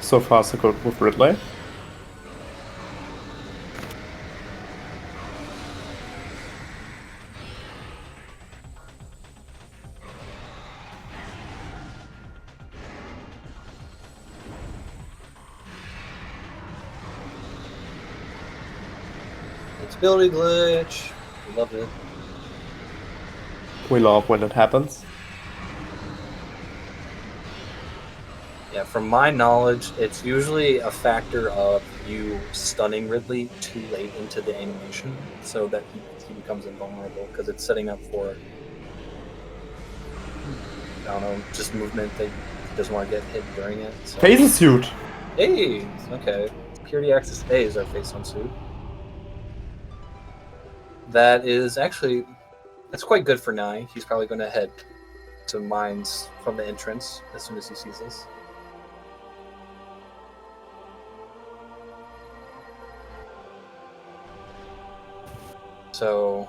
So far, so good with Ridley. Ability glitch. We love it. We love when it happens. Yeah, from my knowledge, it's usually a factor of you stunning Ridley too late into the animation so that he becomes invulnerable, because it's setting up for, I don't know, just movement that he doesn't want to get hit during it. So. Phasing suit! Hey! Okay. Security Access A is our face on suit. That is actually, that's quite good for Naii. He's probably going to head to mines from the entrance as soon as he sees this. So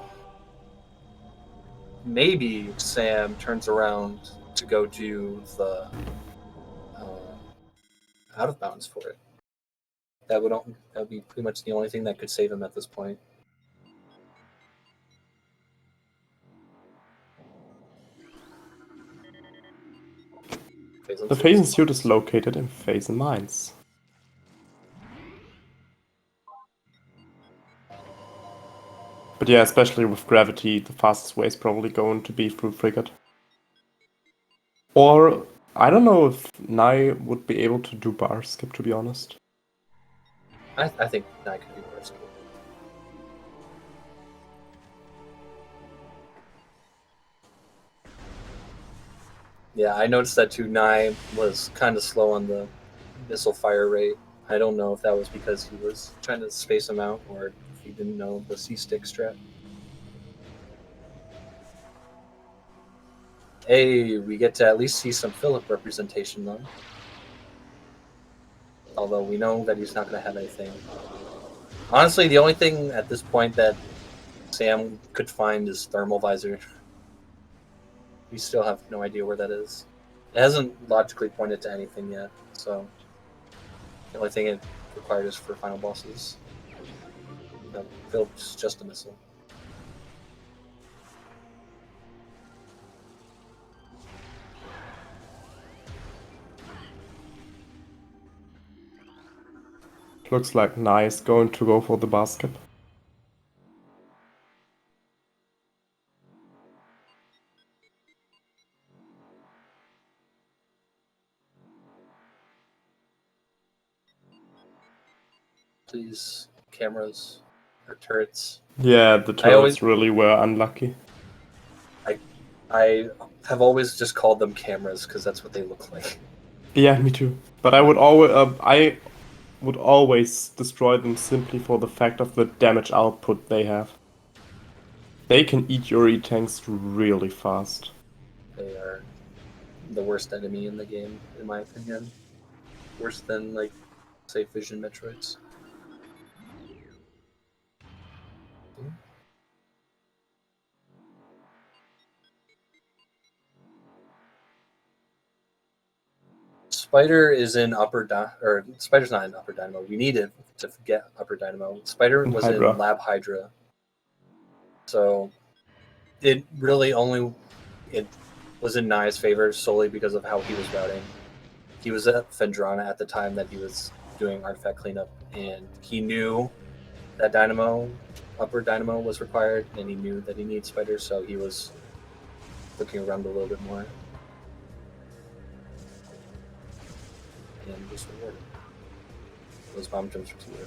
maybe Sam turns around to go do the out of bounds for it. That would be pretty much the only thing that could save him at this point. The phasing suit is located in phasing mines. But yeah, especially with gravity, the fastest way is probably going to be through frigate. Or, I don't know if Naii would be able to do bar skip, to be honest. I think Naii could do bar skip. Yeah, I noticed that too. Naii was kind of slow on the missile fire rate. I don't know if that was because he was trying to space him out or if he didn't know the C-stick strat. Hey, we get to at least see some Philip representation though. Although we know that he's not going to have anything. Honestly, the only thing at this point that Sam could find is thermal visor. We still have no idea where that is. It hasn't logically pointed to anything yet, so the only thing it required is for final bosses. No, Philip's just a missile. Looks like Naii is going to go for the bar skip. These cameras or turrets. Yeah, the turrets really were unlucky. I have always just called them cameras because that's what they look like. Yeah, me too. But I would always destroy them simply for the fact of the damage output they have. They can eat your E-tanks really fast. They are the worst enemy in the game, in my opinion. Worse than, like, say, Vision Metroids. Spider is in or Spider's not in Upper Dynamo. We needed to get Upper Dynamo. Spider was Hydra. in Lab Hydra. So it really it was in Nai's favor solely because of how he was routing. He was at Phendrana at the time that he was doing artifact cleanup, and he knew that Upper Dynamo was required, and he knew that he needed Spider, so he was looking around a little bit more. And was rewarded. Those bomb jumps were too early.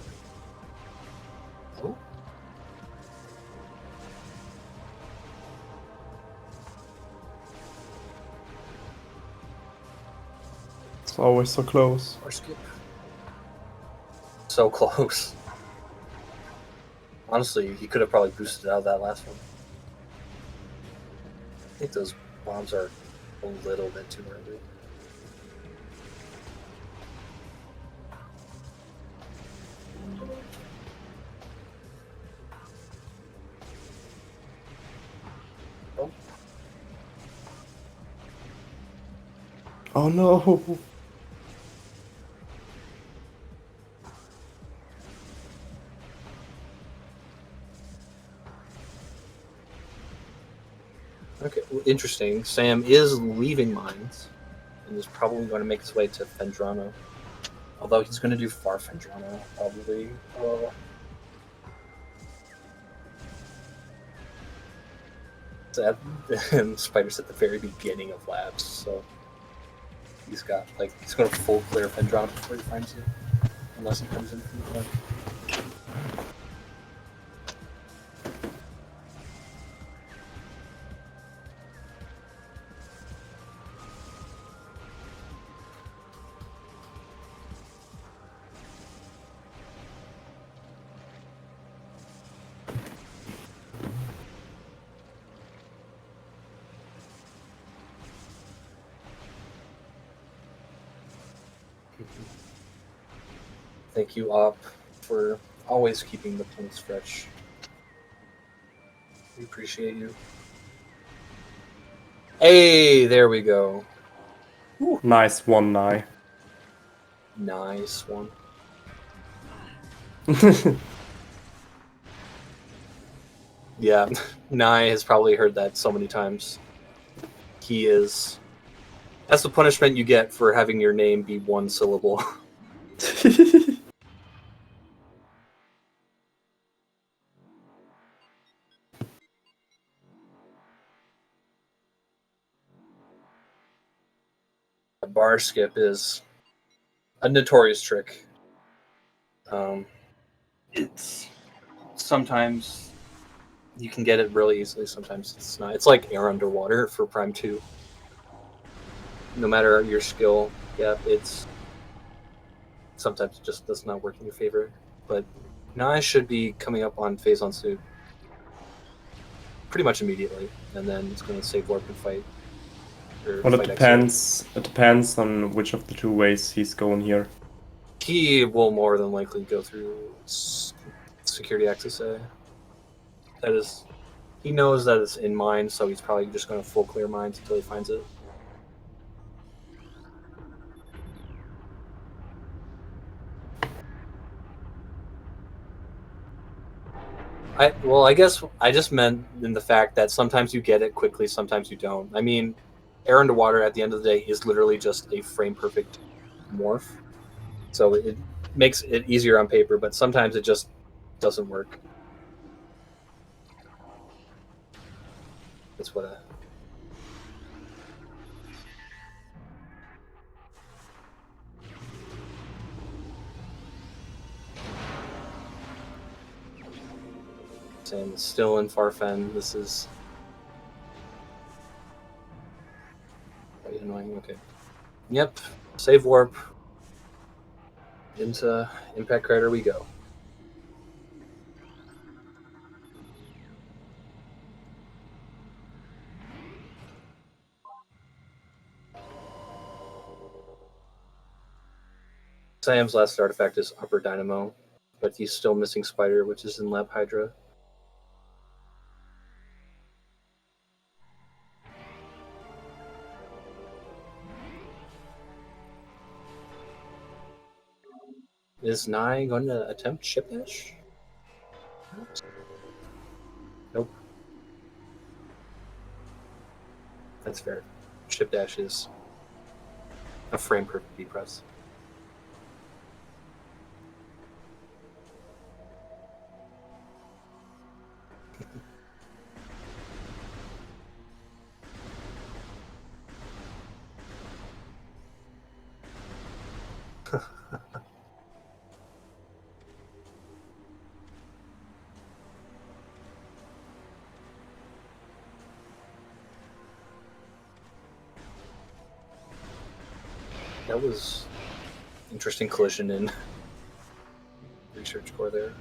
Oh. It's always so close. Or skip. So close. Honestly, he could have probably boosted out that last one. I think those bombs are a little bit too early. Oh no! Okay, well, interesting. Sam is leaving mines and is probably going to make his way to Phendrana. Although he's going to do far Phendrana, probably. And Spider's at the very beginning of labs, so He's got like he's going to full clear Pendron before he finds you, unless he comes in from the front. Thank you, Op, for always keeping the points fresh. We appreciate you. Hey, there we go. Ooh. Nice one, Naii. Nice one. Yeah, Naii has probably heard that so many times. He is... That's the punishment you get for having your name be one syllable. A bar skip is a notorious trick. It's sometimes you can get it really easily, sometimes it's not. It's like air underwater for Prime 2. No matter your skill, yeah, it's sometimes it just does not work in your favor. But Naii should be coming up on phase on suit pretty much immediately, and then it's going to save warp and fight. Well, it depends. It depends on which of the two ways he's going here. He will more than likely go through security access A. That is, he knows that it's in mine, so he's probably just going to full clear mines until he finds it. I guess I just meant in the fact that sometimes you get it quickly, sometimes you don't. I mean, air underwater at the end of the day is literally just a frame perfect morph. So it makes it easier on paper, but sometimes it just doesn't work. That's what and still in Farfen. This is quite annoying. Okay. Yep. Save warp. Into Impact Crater we go. Sam's last artifact is Upper Dynamo, but he's still missing Spider, which is in Lab Hydra. Is Naii going to attempt ship dash? Nope. That's fair. Ship dash is a frame perfect B press. That was interesting collision in research core there.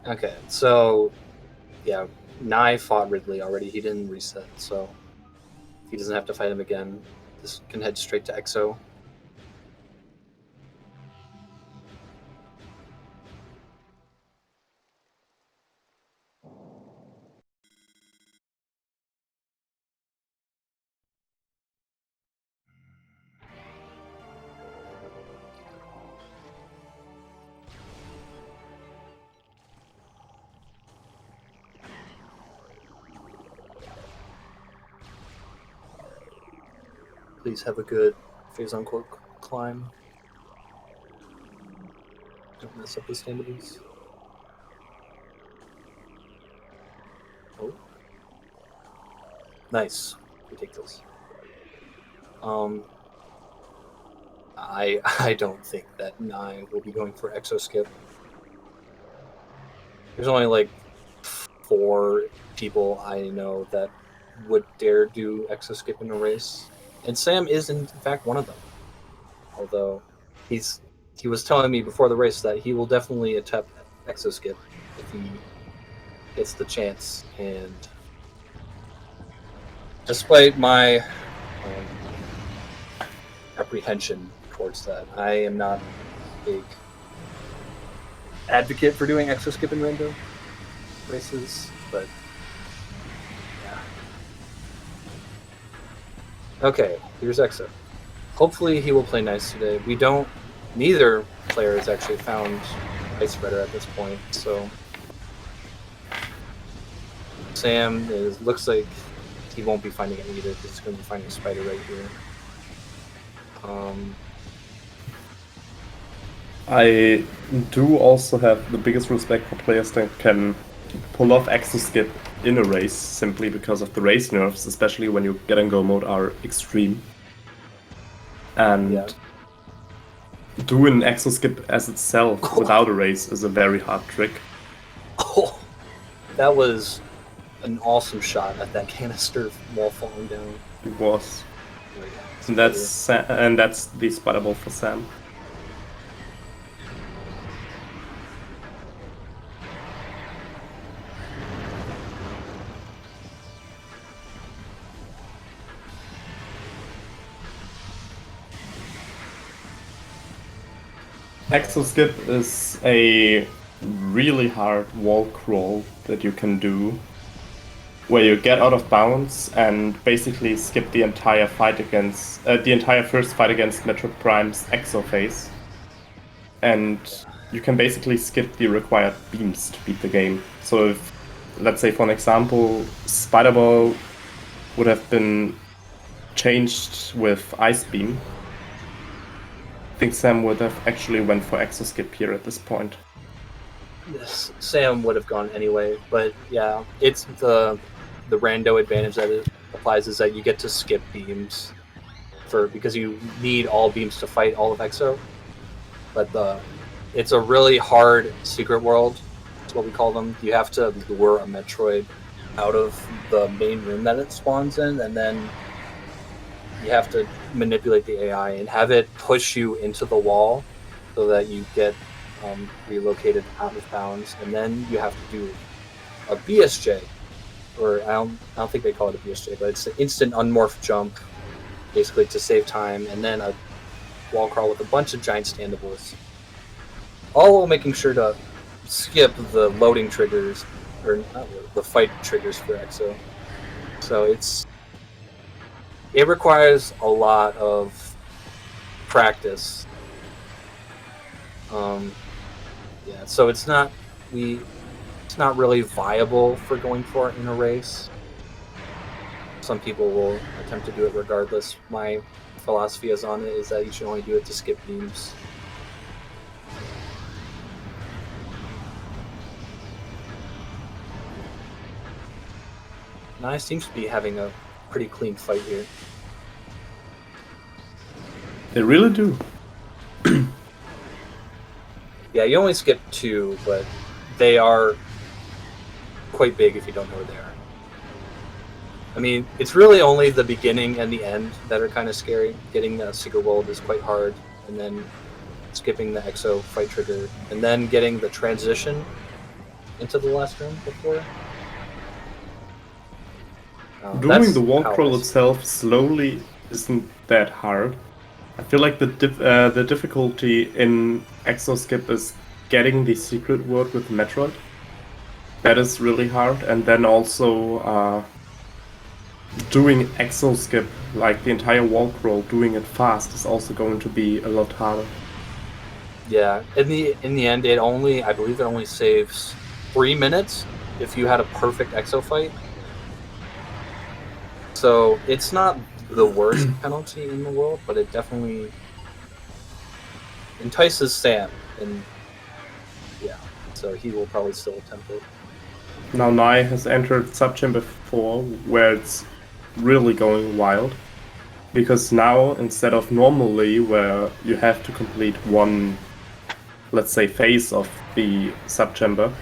Okay, so yeah, Naii fought Ridley already. He didn't reset, so he doesn't have to fight him again. This can head straight to Exo. Please have a good phase on core climb. Don't mess up the stamina. Oh. Nice. We take those. I don't think that Naii will be going for exo skip. There's only like 4 people I know that would dare do exo skip in a race, and Sam is in fact one of them. Although he was telling me before the race that he will definitely attempt exo skip if he gets the chance, and despite my apprehension towards that, I am not a big advocate for doing exo skip in rando races, but yeah. Okay, here's exo. Hopefully he will play nice today. Neither player has actually found Ice Spreader at this point, so Sam looks like he won't be finding it either, because he's going to be finding Spider right here. I do also have the biggest respect for players that can pull off exo skip in a race simply because of the race nerfs, especially when your get and go mode are extreme. And do an exo skip as itself without a race is a very hard trick. Oh, that was an awesome shot at that canister while falling down. It was. And that's the spider ball for Sam. Exo skip is a really hard wall crawl that you can do, where you get out of bounds and basically skip the entire fight against the entire first fight against Metroid Prime's exo phase, and you can basically skip the required beams to beat the game. So if, let's say for an example, Spider Ball would have been changed with Ice Beam, I think Sam would have actually went for exo skip here at this point. Yes, Sam would have gone anyway, but yeah, it's the rando advantage that it applies is that you get to skip beams because you need all beams to fight all of exo. But it's a really hard secret world. That's what we call them. You have to lure a Metroid out of the main room that it spawns in, and then you have to manipulate the AI and have it push you into the wall so that you get relocated out of bounds, and then you have to do a BSJ, or I don't think they call it a BSJ, but it's an instant unmorph jump, basically to save time, and then a wall crawl with a bunch of giant standables, all while making sure to skip the loading triggers, or not the fight triggers for exo. So it requires a lot of practice. Yeah, so it's not really viable for going for it in a race. Some people will attempt to do it regardless. My philosophy is on it is that you should only do it to skip beams. Naii seems to be having a pretty clean fight here. They really do. Yeah, you only skip 2, but they are quite big if you don't know where they are. I mean, it's really only the beginning and the end that are kind of scary. Getting the secret world is quite hard, and then skipping the exo fight trigger, and then getting the transition into the last room before. Doing the wall crawl itself slowly isn't that hard. I feel like the difficulty in exo skip is getting the secret word with Metroid. That is really hard, and then also doing exo skip, like the entire wall crawl, doing it fast is also going to be a lot harder. Yeah, in the end, I believe it only saves 3 minutes if you had a perfect exo fight. So it's not the worst penalty in the world, but it definitely entices Sam, and yeah, so he will probably still attempt it. Now Naii has entered subchamber 4, where it's really going wild. Because now, instead of normally where you have to complete one, let's say, phase of the subchamber,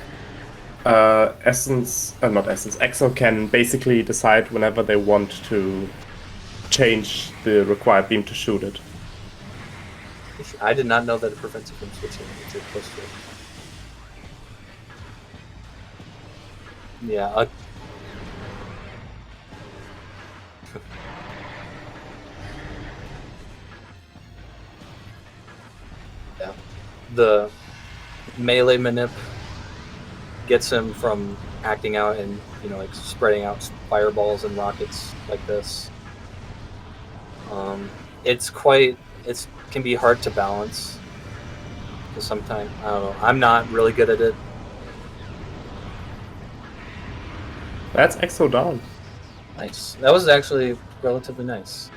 Exo can basically decide whenever they want to change the required beam to shoot it. I did not know that it prevents you from switching if you're close to it. Yeah. Yeah. The melee manip gets him from acting out and, like spreading out fireballs and rockets like this. It can be hard to balance. Because sometimes, I don't know, I'm not really good at it. That's Exo down. Nice. That was actually relatively nice.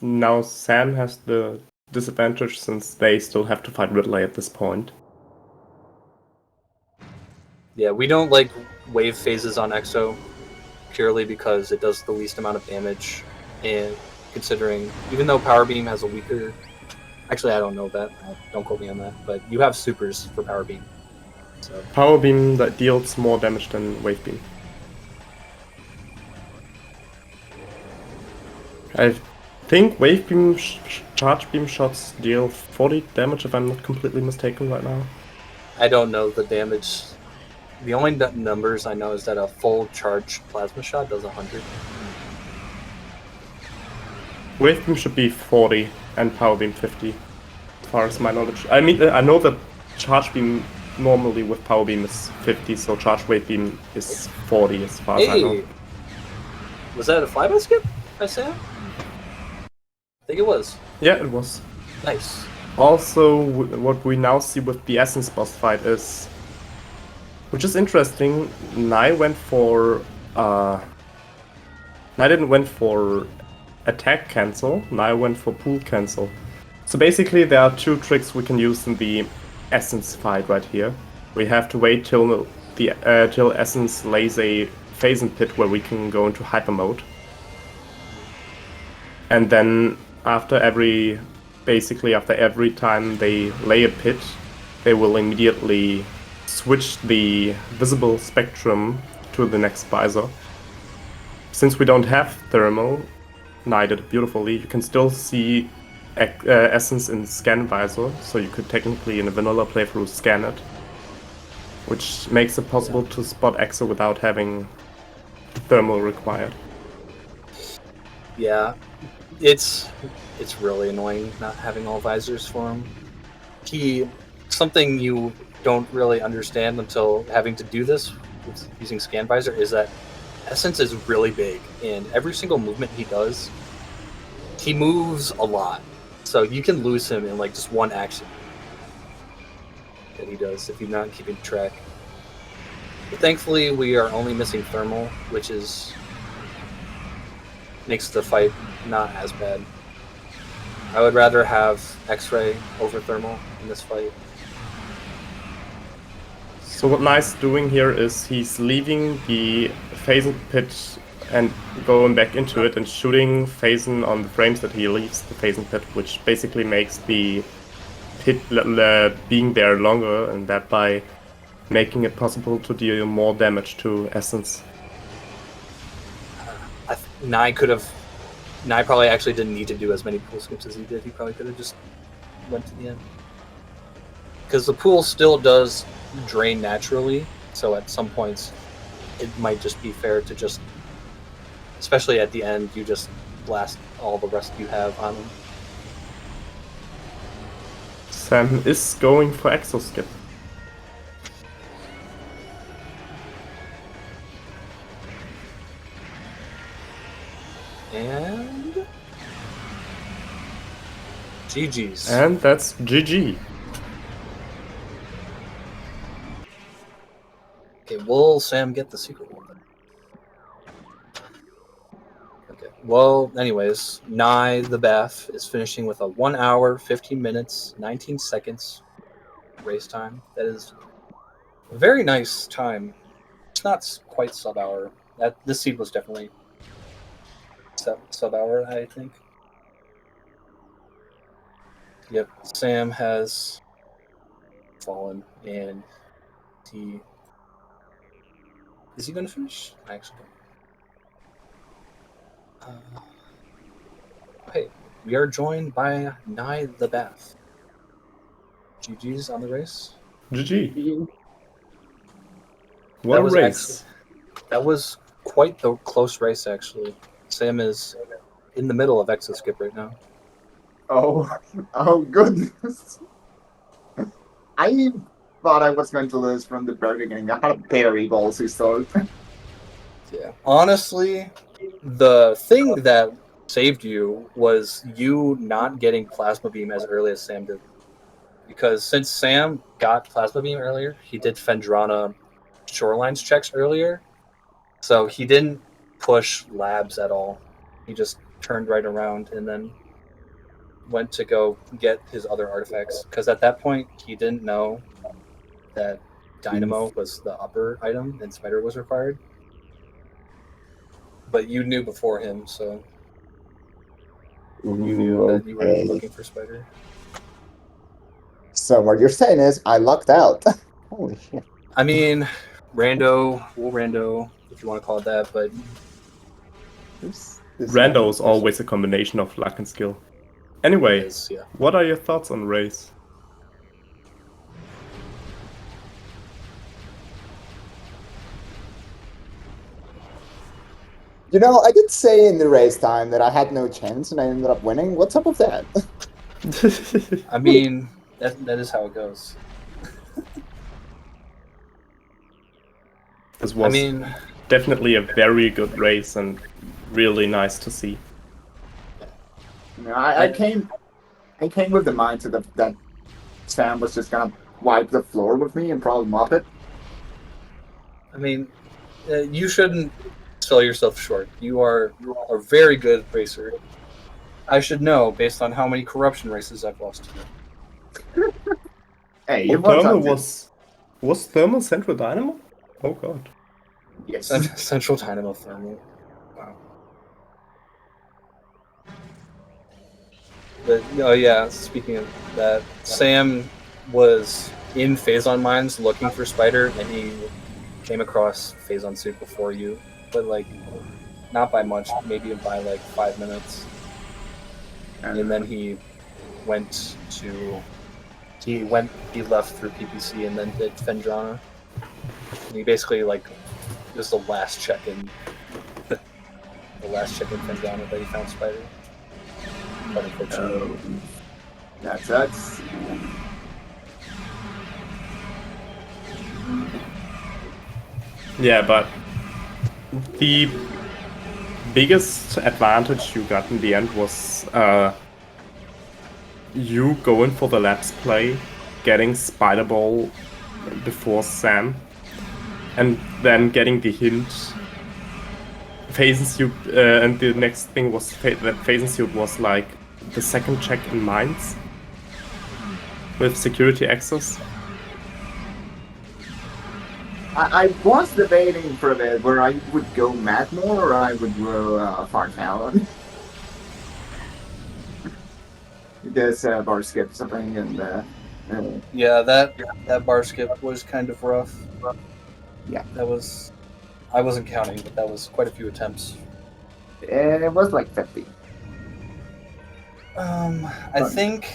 Now Sam has the disadvantage since they still have to fight Ridley at this point. Yeah, we don't like wave phases on Exo purely because it does the least amount of damage, and considering even though Power Beam has a weaker, actually I don't know that, don't quote me on that, but you have supers for Power Beam. So Power Beam that deals more damage than Wave Beam. I think Wave Beam Charge Beam shots deal 40 damage if I'm not completely mistaken right now. I don't know the damage. The only numbers I know is that a full charge plasma shot does 100. Wave Beam should be 40 and Power Beam 50, as far as my knowledge. I mean, I know that Charge Beam normally with Power Beam is 50, so Charge Wave Beam is 40 as far as I know. Was that a flyby skip by Sam? I think it was. Yeah, it was. Nice. Also, what we now see with the Essence boss fight is, which is interesting, Naii didn't went for attack cancel, Naii went for pool cancel. So basically there are two tricks we can use in the Essence fight right here. We have to wait till Essence lays a phasing pit where we can go into hyper mode. And then after every time they lay a pit, they will immediately switch the visible spectrum to the next visor. Since we don't have thermal, Naii did it beautifully, you can still see Essence in scan visor, so you could technically in a vanilla playthrough scan it, which makes it possible to spot Exo without having thermal required. Yeah, it's really annoying not having all visors for him. Something you don't really understand until having to do this with using scan visor is that Essence is really big, and every single movement he does, he moves a lot. So you can lose him in like just one action that he does if you're not keeping track. But thankfully, we are only missing thermal, which makes the fight not as bad. I would rather have X-ray over thermal in this fight. So what Nai's doing here is he's leaving the phasing pit and going back into it and shooting Phazon on the frames that he leaves the phasing pit, which basically makes the pit being there longer, and thereby making it possible to deal more damage to Essence. Naii probably actually didn't need to do as many pool skips as he did. He probably could have just went to the end. Because the pool still does drain naturally, so at some points it might just be fair to just, especially at the end, you just blast all the rest you have on him. Sam is going for Exo skip. And GG's. And that's GG. Okay, will Sam get the secret one? Okay, well, anyways, Naii the Bath is finishing with a 1 hour, 15 minutes, 19 seconds race time. That is a very nice time. It's not quite sub-hour. This seed was definitely sub-hour, I think. Yep, Sam has fallen, and is he going to finish? I actually don't. Hey, we are joined by Naii the Bath. GG's on the race. GG. What a race. That was quite the close race, actually. Sam is in the middle of Exo Skip right now. Oh goodness. I thought I was going to lose from the very beginning. I had a very ballsy start. Yeah. Honestly, the thing that saved you was you not getting Plasma Beam as early as Sam did. Because since Sam got Plasma Beam earlier, he did Fendrana Shorelines checks earlier. So he didn't push labs at all. He just turned right around and then went to go get his other artifacts. Because at that point, he didn't know that Dynamo was the upper item and Spider was required. But you knew before him, so you knew that you were looking for Spider. So what you're saying is I lucked out. Holy shit. I mean, rando if you want to call it that, but Rando is always a combination of luck and skill. Anyway, yeah. What are your thoughts on race? You know, I did say in the race time that I had no chance and I ended up winning. What's up with that? I mean, that is how it goes. This was definitely a very good race and really nice to see. You know, I came with the mindset that Sam was just gonna wipe the floor with me and probably mop it. I mean, you shouldn't sell yourself short. You are a very good racer. I should know based on how many corruption races I've lost to. Hey, was Thermal Central Dynamo? Oh god. Yes. Central Dynamo Thermal. Wow. But oh yeah, speaking of that, Sam was in Phazon Mines looking for Spider, and he came across Phazon Suit before you, but like not by much, maybe by like 5 minutes. And then he left through PPC and then did Fendrana. And he basically like it was the last check in Fendrana that he found Spider. But unfortunately, that sucks. Yeah, but the biggest advantage you got in the end was you going for the labs play, getting Spider Ball before Sam, and then getting the hint. Phazon Suit, and the next thing was that Phazon Suit was like the second check in Mines with security access. I was debating for a bit where I would go Madmore or I would go Far Talon. Because bar skip something and yeah, that bar skip was kind of rough. Yeah. I wasn't counting, but that was quite a few attempts. It was like 50. I think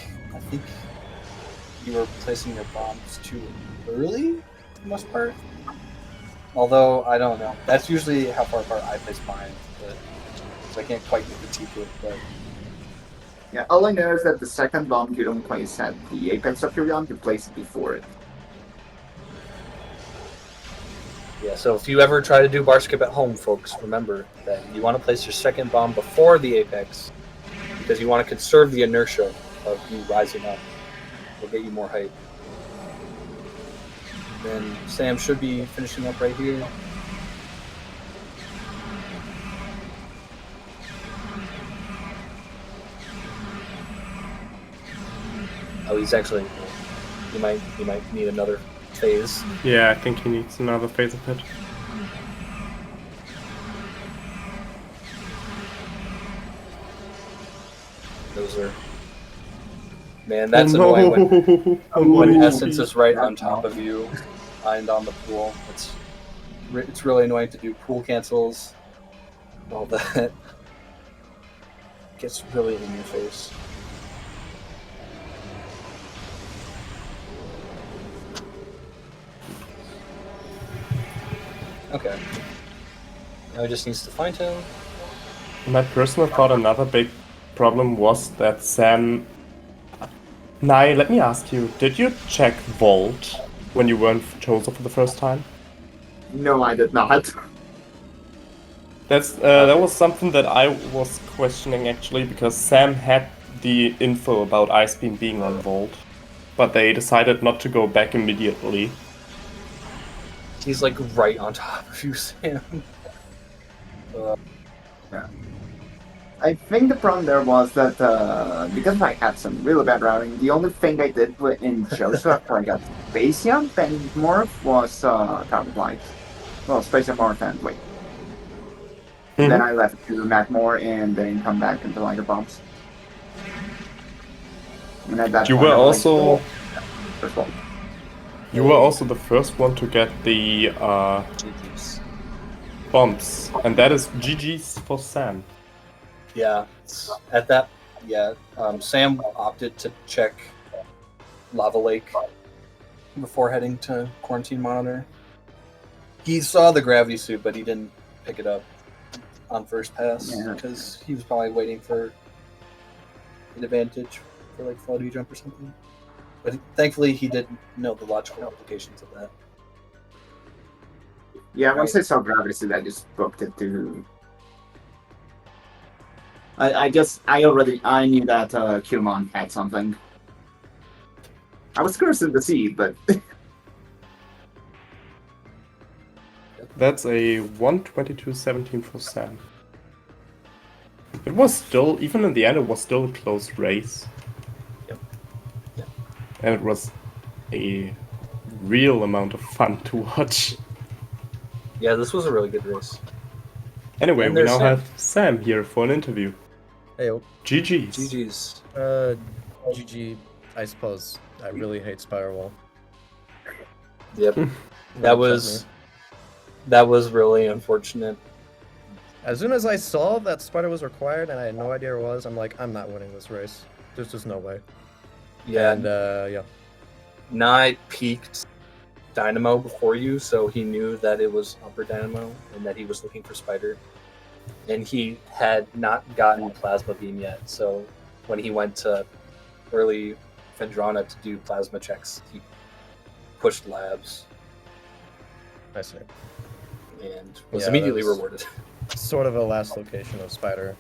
you were placing your bombs too early, for the most part. Although, I don't know. That's usually how far apart I place mine, so I can't quite critique it, but... Yeah, all I know is that the second bomb you don't place at the apex of your round, you place it before it. Yeah, so if you ever try to do bar skip at home, folks, remember that you want to place your second bomb before the apex because you want to conserve the inertia of you rising up. It'll get you more height. Then Sam should be finishing up right here. Oh, he's actually... He might need another phase. Yeah, I think he needs another phase of it. Those are... Man, that's annoying when no. Essence is right on top of you and on the pool. It's really annoying to do pool cancels. All that gets really in your face. Okay. Now he just needs to find him. My personal thought, another big problem was that Sam... Naii, let me ask you, did you check Vault when you weren't chosen for the first time? No, I did not. That was something that I was questioning actually, because Sam had the info about Icebeam being on Vault, but they decided not to go back immediately. He's like right on top of you, Sam. Yeah. I think the problem there was that because I had some really bad routing, the only thing I did in Joseph after I got Space Jump and Morph was Carbon Flight. Well, Space Jump, Morph, and Wait. Then I left to Mac more and then come back into Liger Bombs. And at that You point, were I was also... like, first of all. You were also the first one to get the GG's. bombs, and that is GG's for Sam. Yeah, at that, Sam opted to check Lava Lake before heading to Quarantine Monitor. He saw the gravity suit, but he didn't pick it up on first pass because he was probably waiting for an advantage for like floaty jump or something. But thankfully, he did know the logical implications of that. Yeah, once I saw gravity suit, I just booked it to. I knew that Qmon had something. I was cursing to see, but That's a 122.17 for Sam. It was still, even in the end, it was still a close race. Yep. And it was a real amount of fun to watch. Yeah, this was a really good race. Anyway, And we there's now Sam. have Sam here for an interview. Hey, GG's. GG's. GG, I suppose. I really hate Spirewall. Yep. Really That upset was really unfortunate. me. As soon as I saw that Spider was required and I had no idea it was, I'm like, I'm not winning this race. There's just no way. Yeah. And, yeah. Naii peaked Dynamo before you, so he knew that it was Upper Dynamo and that he was looking for Spider. And he had not gotten Plasma Beam yet, so when he went to early Phendrana to do plasma checks, he pushed labs I see. and was Yeah, immediately that was- rewarded. Sort of a last location of Spider,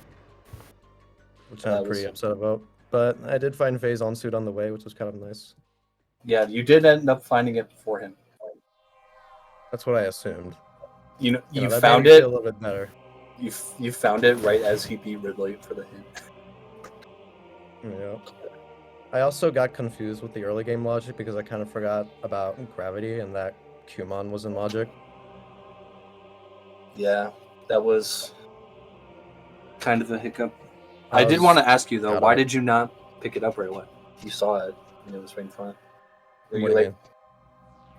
which I'm pretty upset about. But I did find Phase on suit on the way, which was kind of nice. Yeah, you did end up finding it before him. That's what I assumed. You know, you that found made me it. feel a little bit better. You found it right as he beat Ridley for the hint. Yeah. I also got confused with the early game logic because I kind of forgot about gravity and that Qmon was in logic. Yeah, that was kind of a hiccup. I did want to ask you though, why did you not pick it up right away? You saw it and it was right in front. Were you like,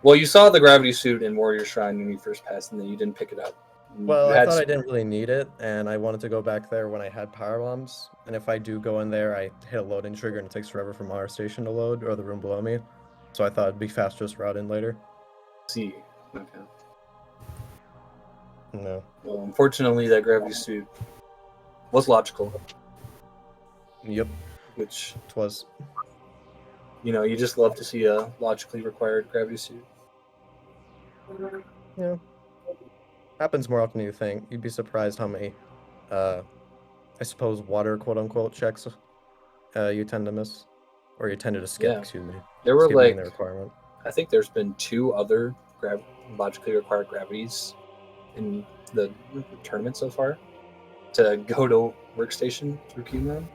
well, you saw the gravity suit in Warrior Shrine when you first passed, and then you didn't pick it up. Well, I thought I didn't really need it, and I wanted to go back there when I had power bombs. And if I do go in there, I hit a loading trigger and it takes forever for our station to load or the room below me. So I thought it'd be faster just route in later. See, okay. No. Well, unfortunately, that gravity suit was logical. Yep. Which it was. You know, you just love to see a logically required gravity suit. Yeah. Happens more often than you think. You'd be surprised how many, I suppose, water quote-unquote checks you tend to miss. Or you tended to skip, excuse me. There were like, the requirement. I think there's been 2 other logically required gravities in the tournament so far to go to workstation through Qmon.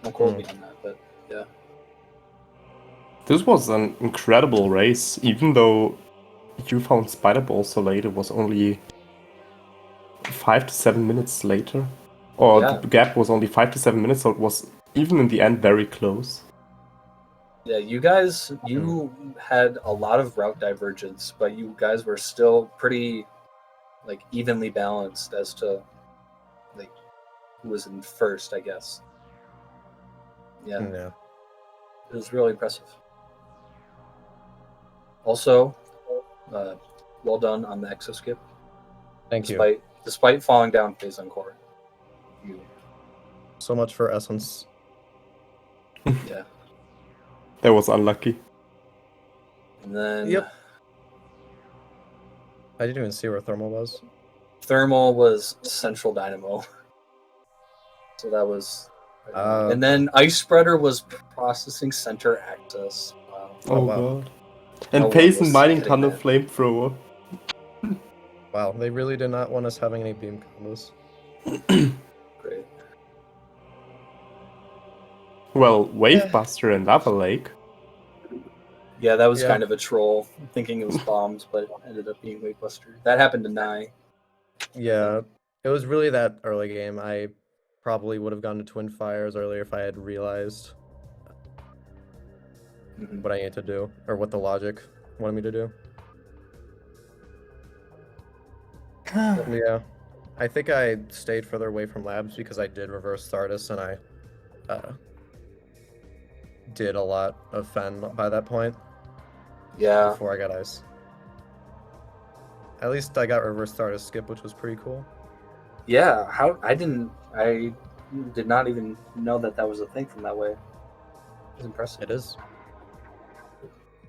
Don't quote me on that, but yeah. This was an incredible race, even though you found Spider Ball so late. It was only 5 to 7 minutes later. Or Yeah. the gap was only 5 to 7 minutes, so it was even in the end very close. Yeah, you guys, you had a lot of route divergence, but you guys were still pretty like evenly balanced as to like who was in first, I guess. Yeah, Yeah. it was really impressive. Also, well done on the exo skip. Thank you. Despite falling down phase on core. You, So much for essence. yeah. That was unlucky. And then Yep. I didn't even see where thermal was. thermal was central dynamo. So that was. And then ice spreader was processing center access. Wow. Oh, wow. god. And No one Payson was mining hitting tunnel that. flamethrower. Wow, they really did not want us having any beam combos. Great. Well, Wavebuster and Lava Lake. Yeah, that was Yeah. kind of a troll, thinking it was bombs, but it ended up being Wavebuster. That happened to Naii. Yeah, it was really that early game. I probably would have gone to Twin Fires earlier if I had realized Mhm. what I needed to do, or what the logic wanted me to do. Yeah, I think I stayed further away from labs because I did reverse Stardust and I did a lot of Fen by that point Yeah, before I got ice. At least I got reverse Stardust skip, which was pretty cool. yeah. I did not even know that that was a thing from that way. It was impressive. It is.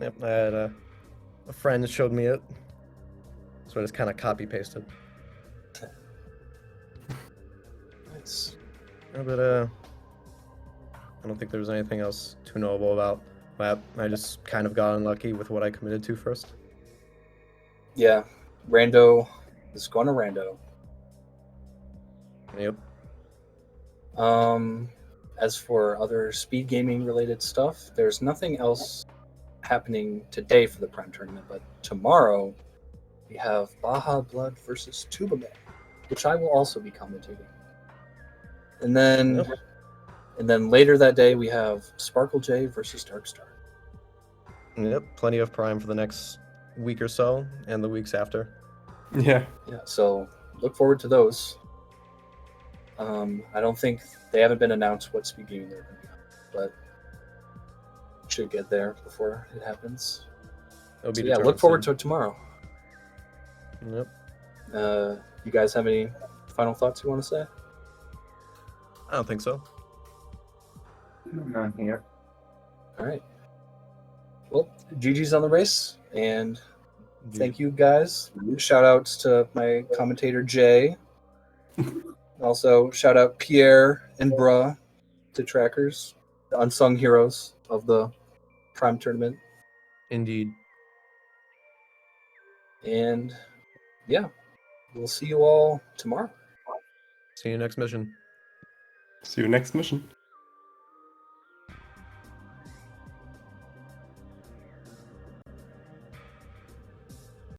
Yep, I had a friend showed me it, so I just kind of copy pasted. Nice. But I don't think there was anything else too knowable about that. I just kind of got unlucky with what I committed to first. Yeah, Rando is going to Rando. Yep. As for other speed gaming related stuff, there's nothing else happening today for the Prime tournament, but tomorrow we have Baja Blood versus Tubaman, which I will also be commentating. And then Yep. later that day we have Sparkle J versus Darkstar. Yep. Plenty of Prime for the next week or so, and the weeks after. Yeah. Yeah, so look forward to those. I don't think they haven't been announced what speed gaming they're going to be on, but should get there before it happens. It'll be So yeah, look determined forward soon. to tomorrow. Yep. You guys have any final thoughts you want to say? I don't think so. None here. All right. Well, GG's on the race, and thank you guys. Shout outs to my commentator Jay. Also, shout out Pierre and Bruh to trackers, the unsung heroes of the Prime tournament. Indeed. And yeah, we'll see you all tomorrow. See you next mission. See you next mission.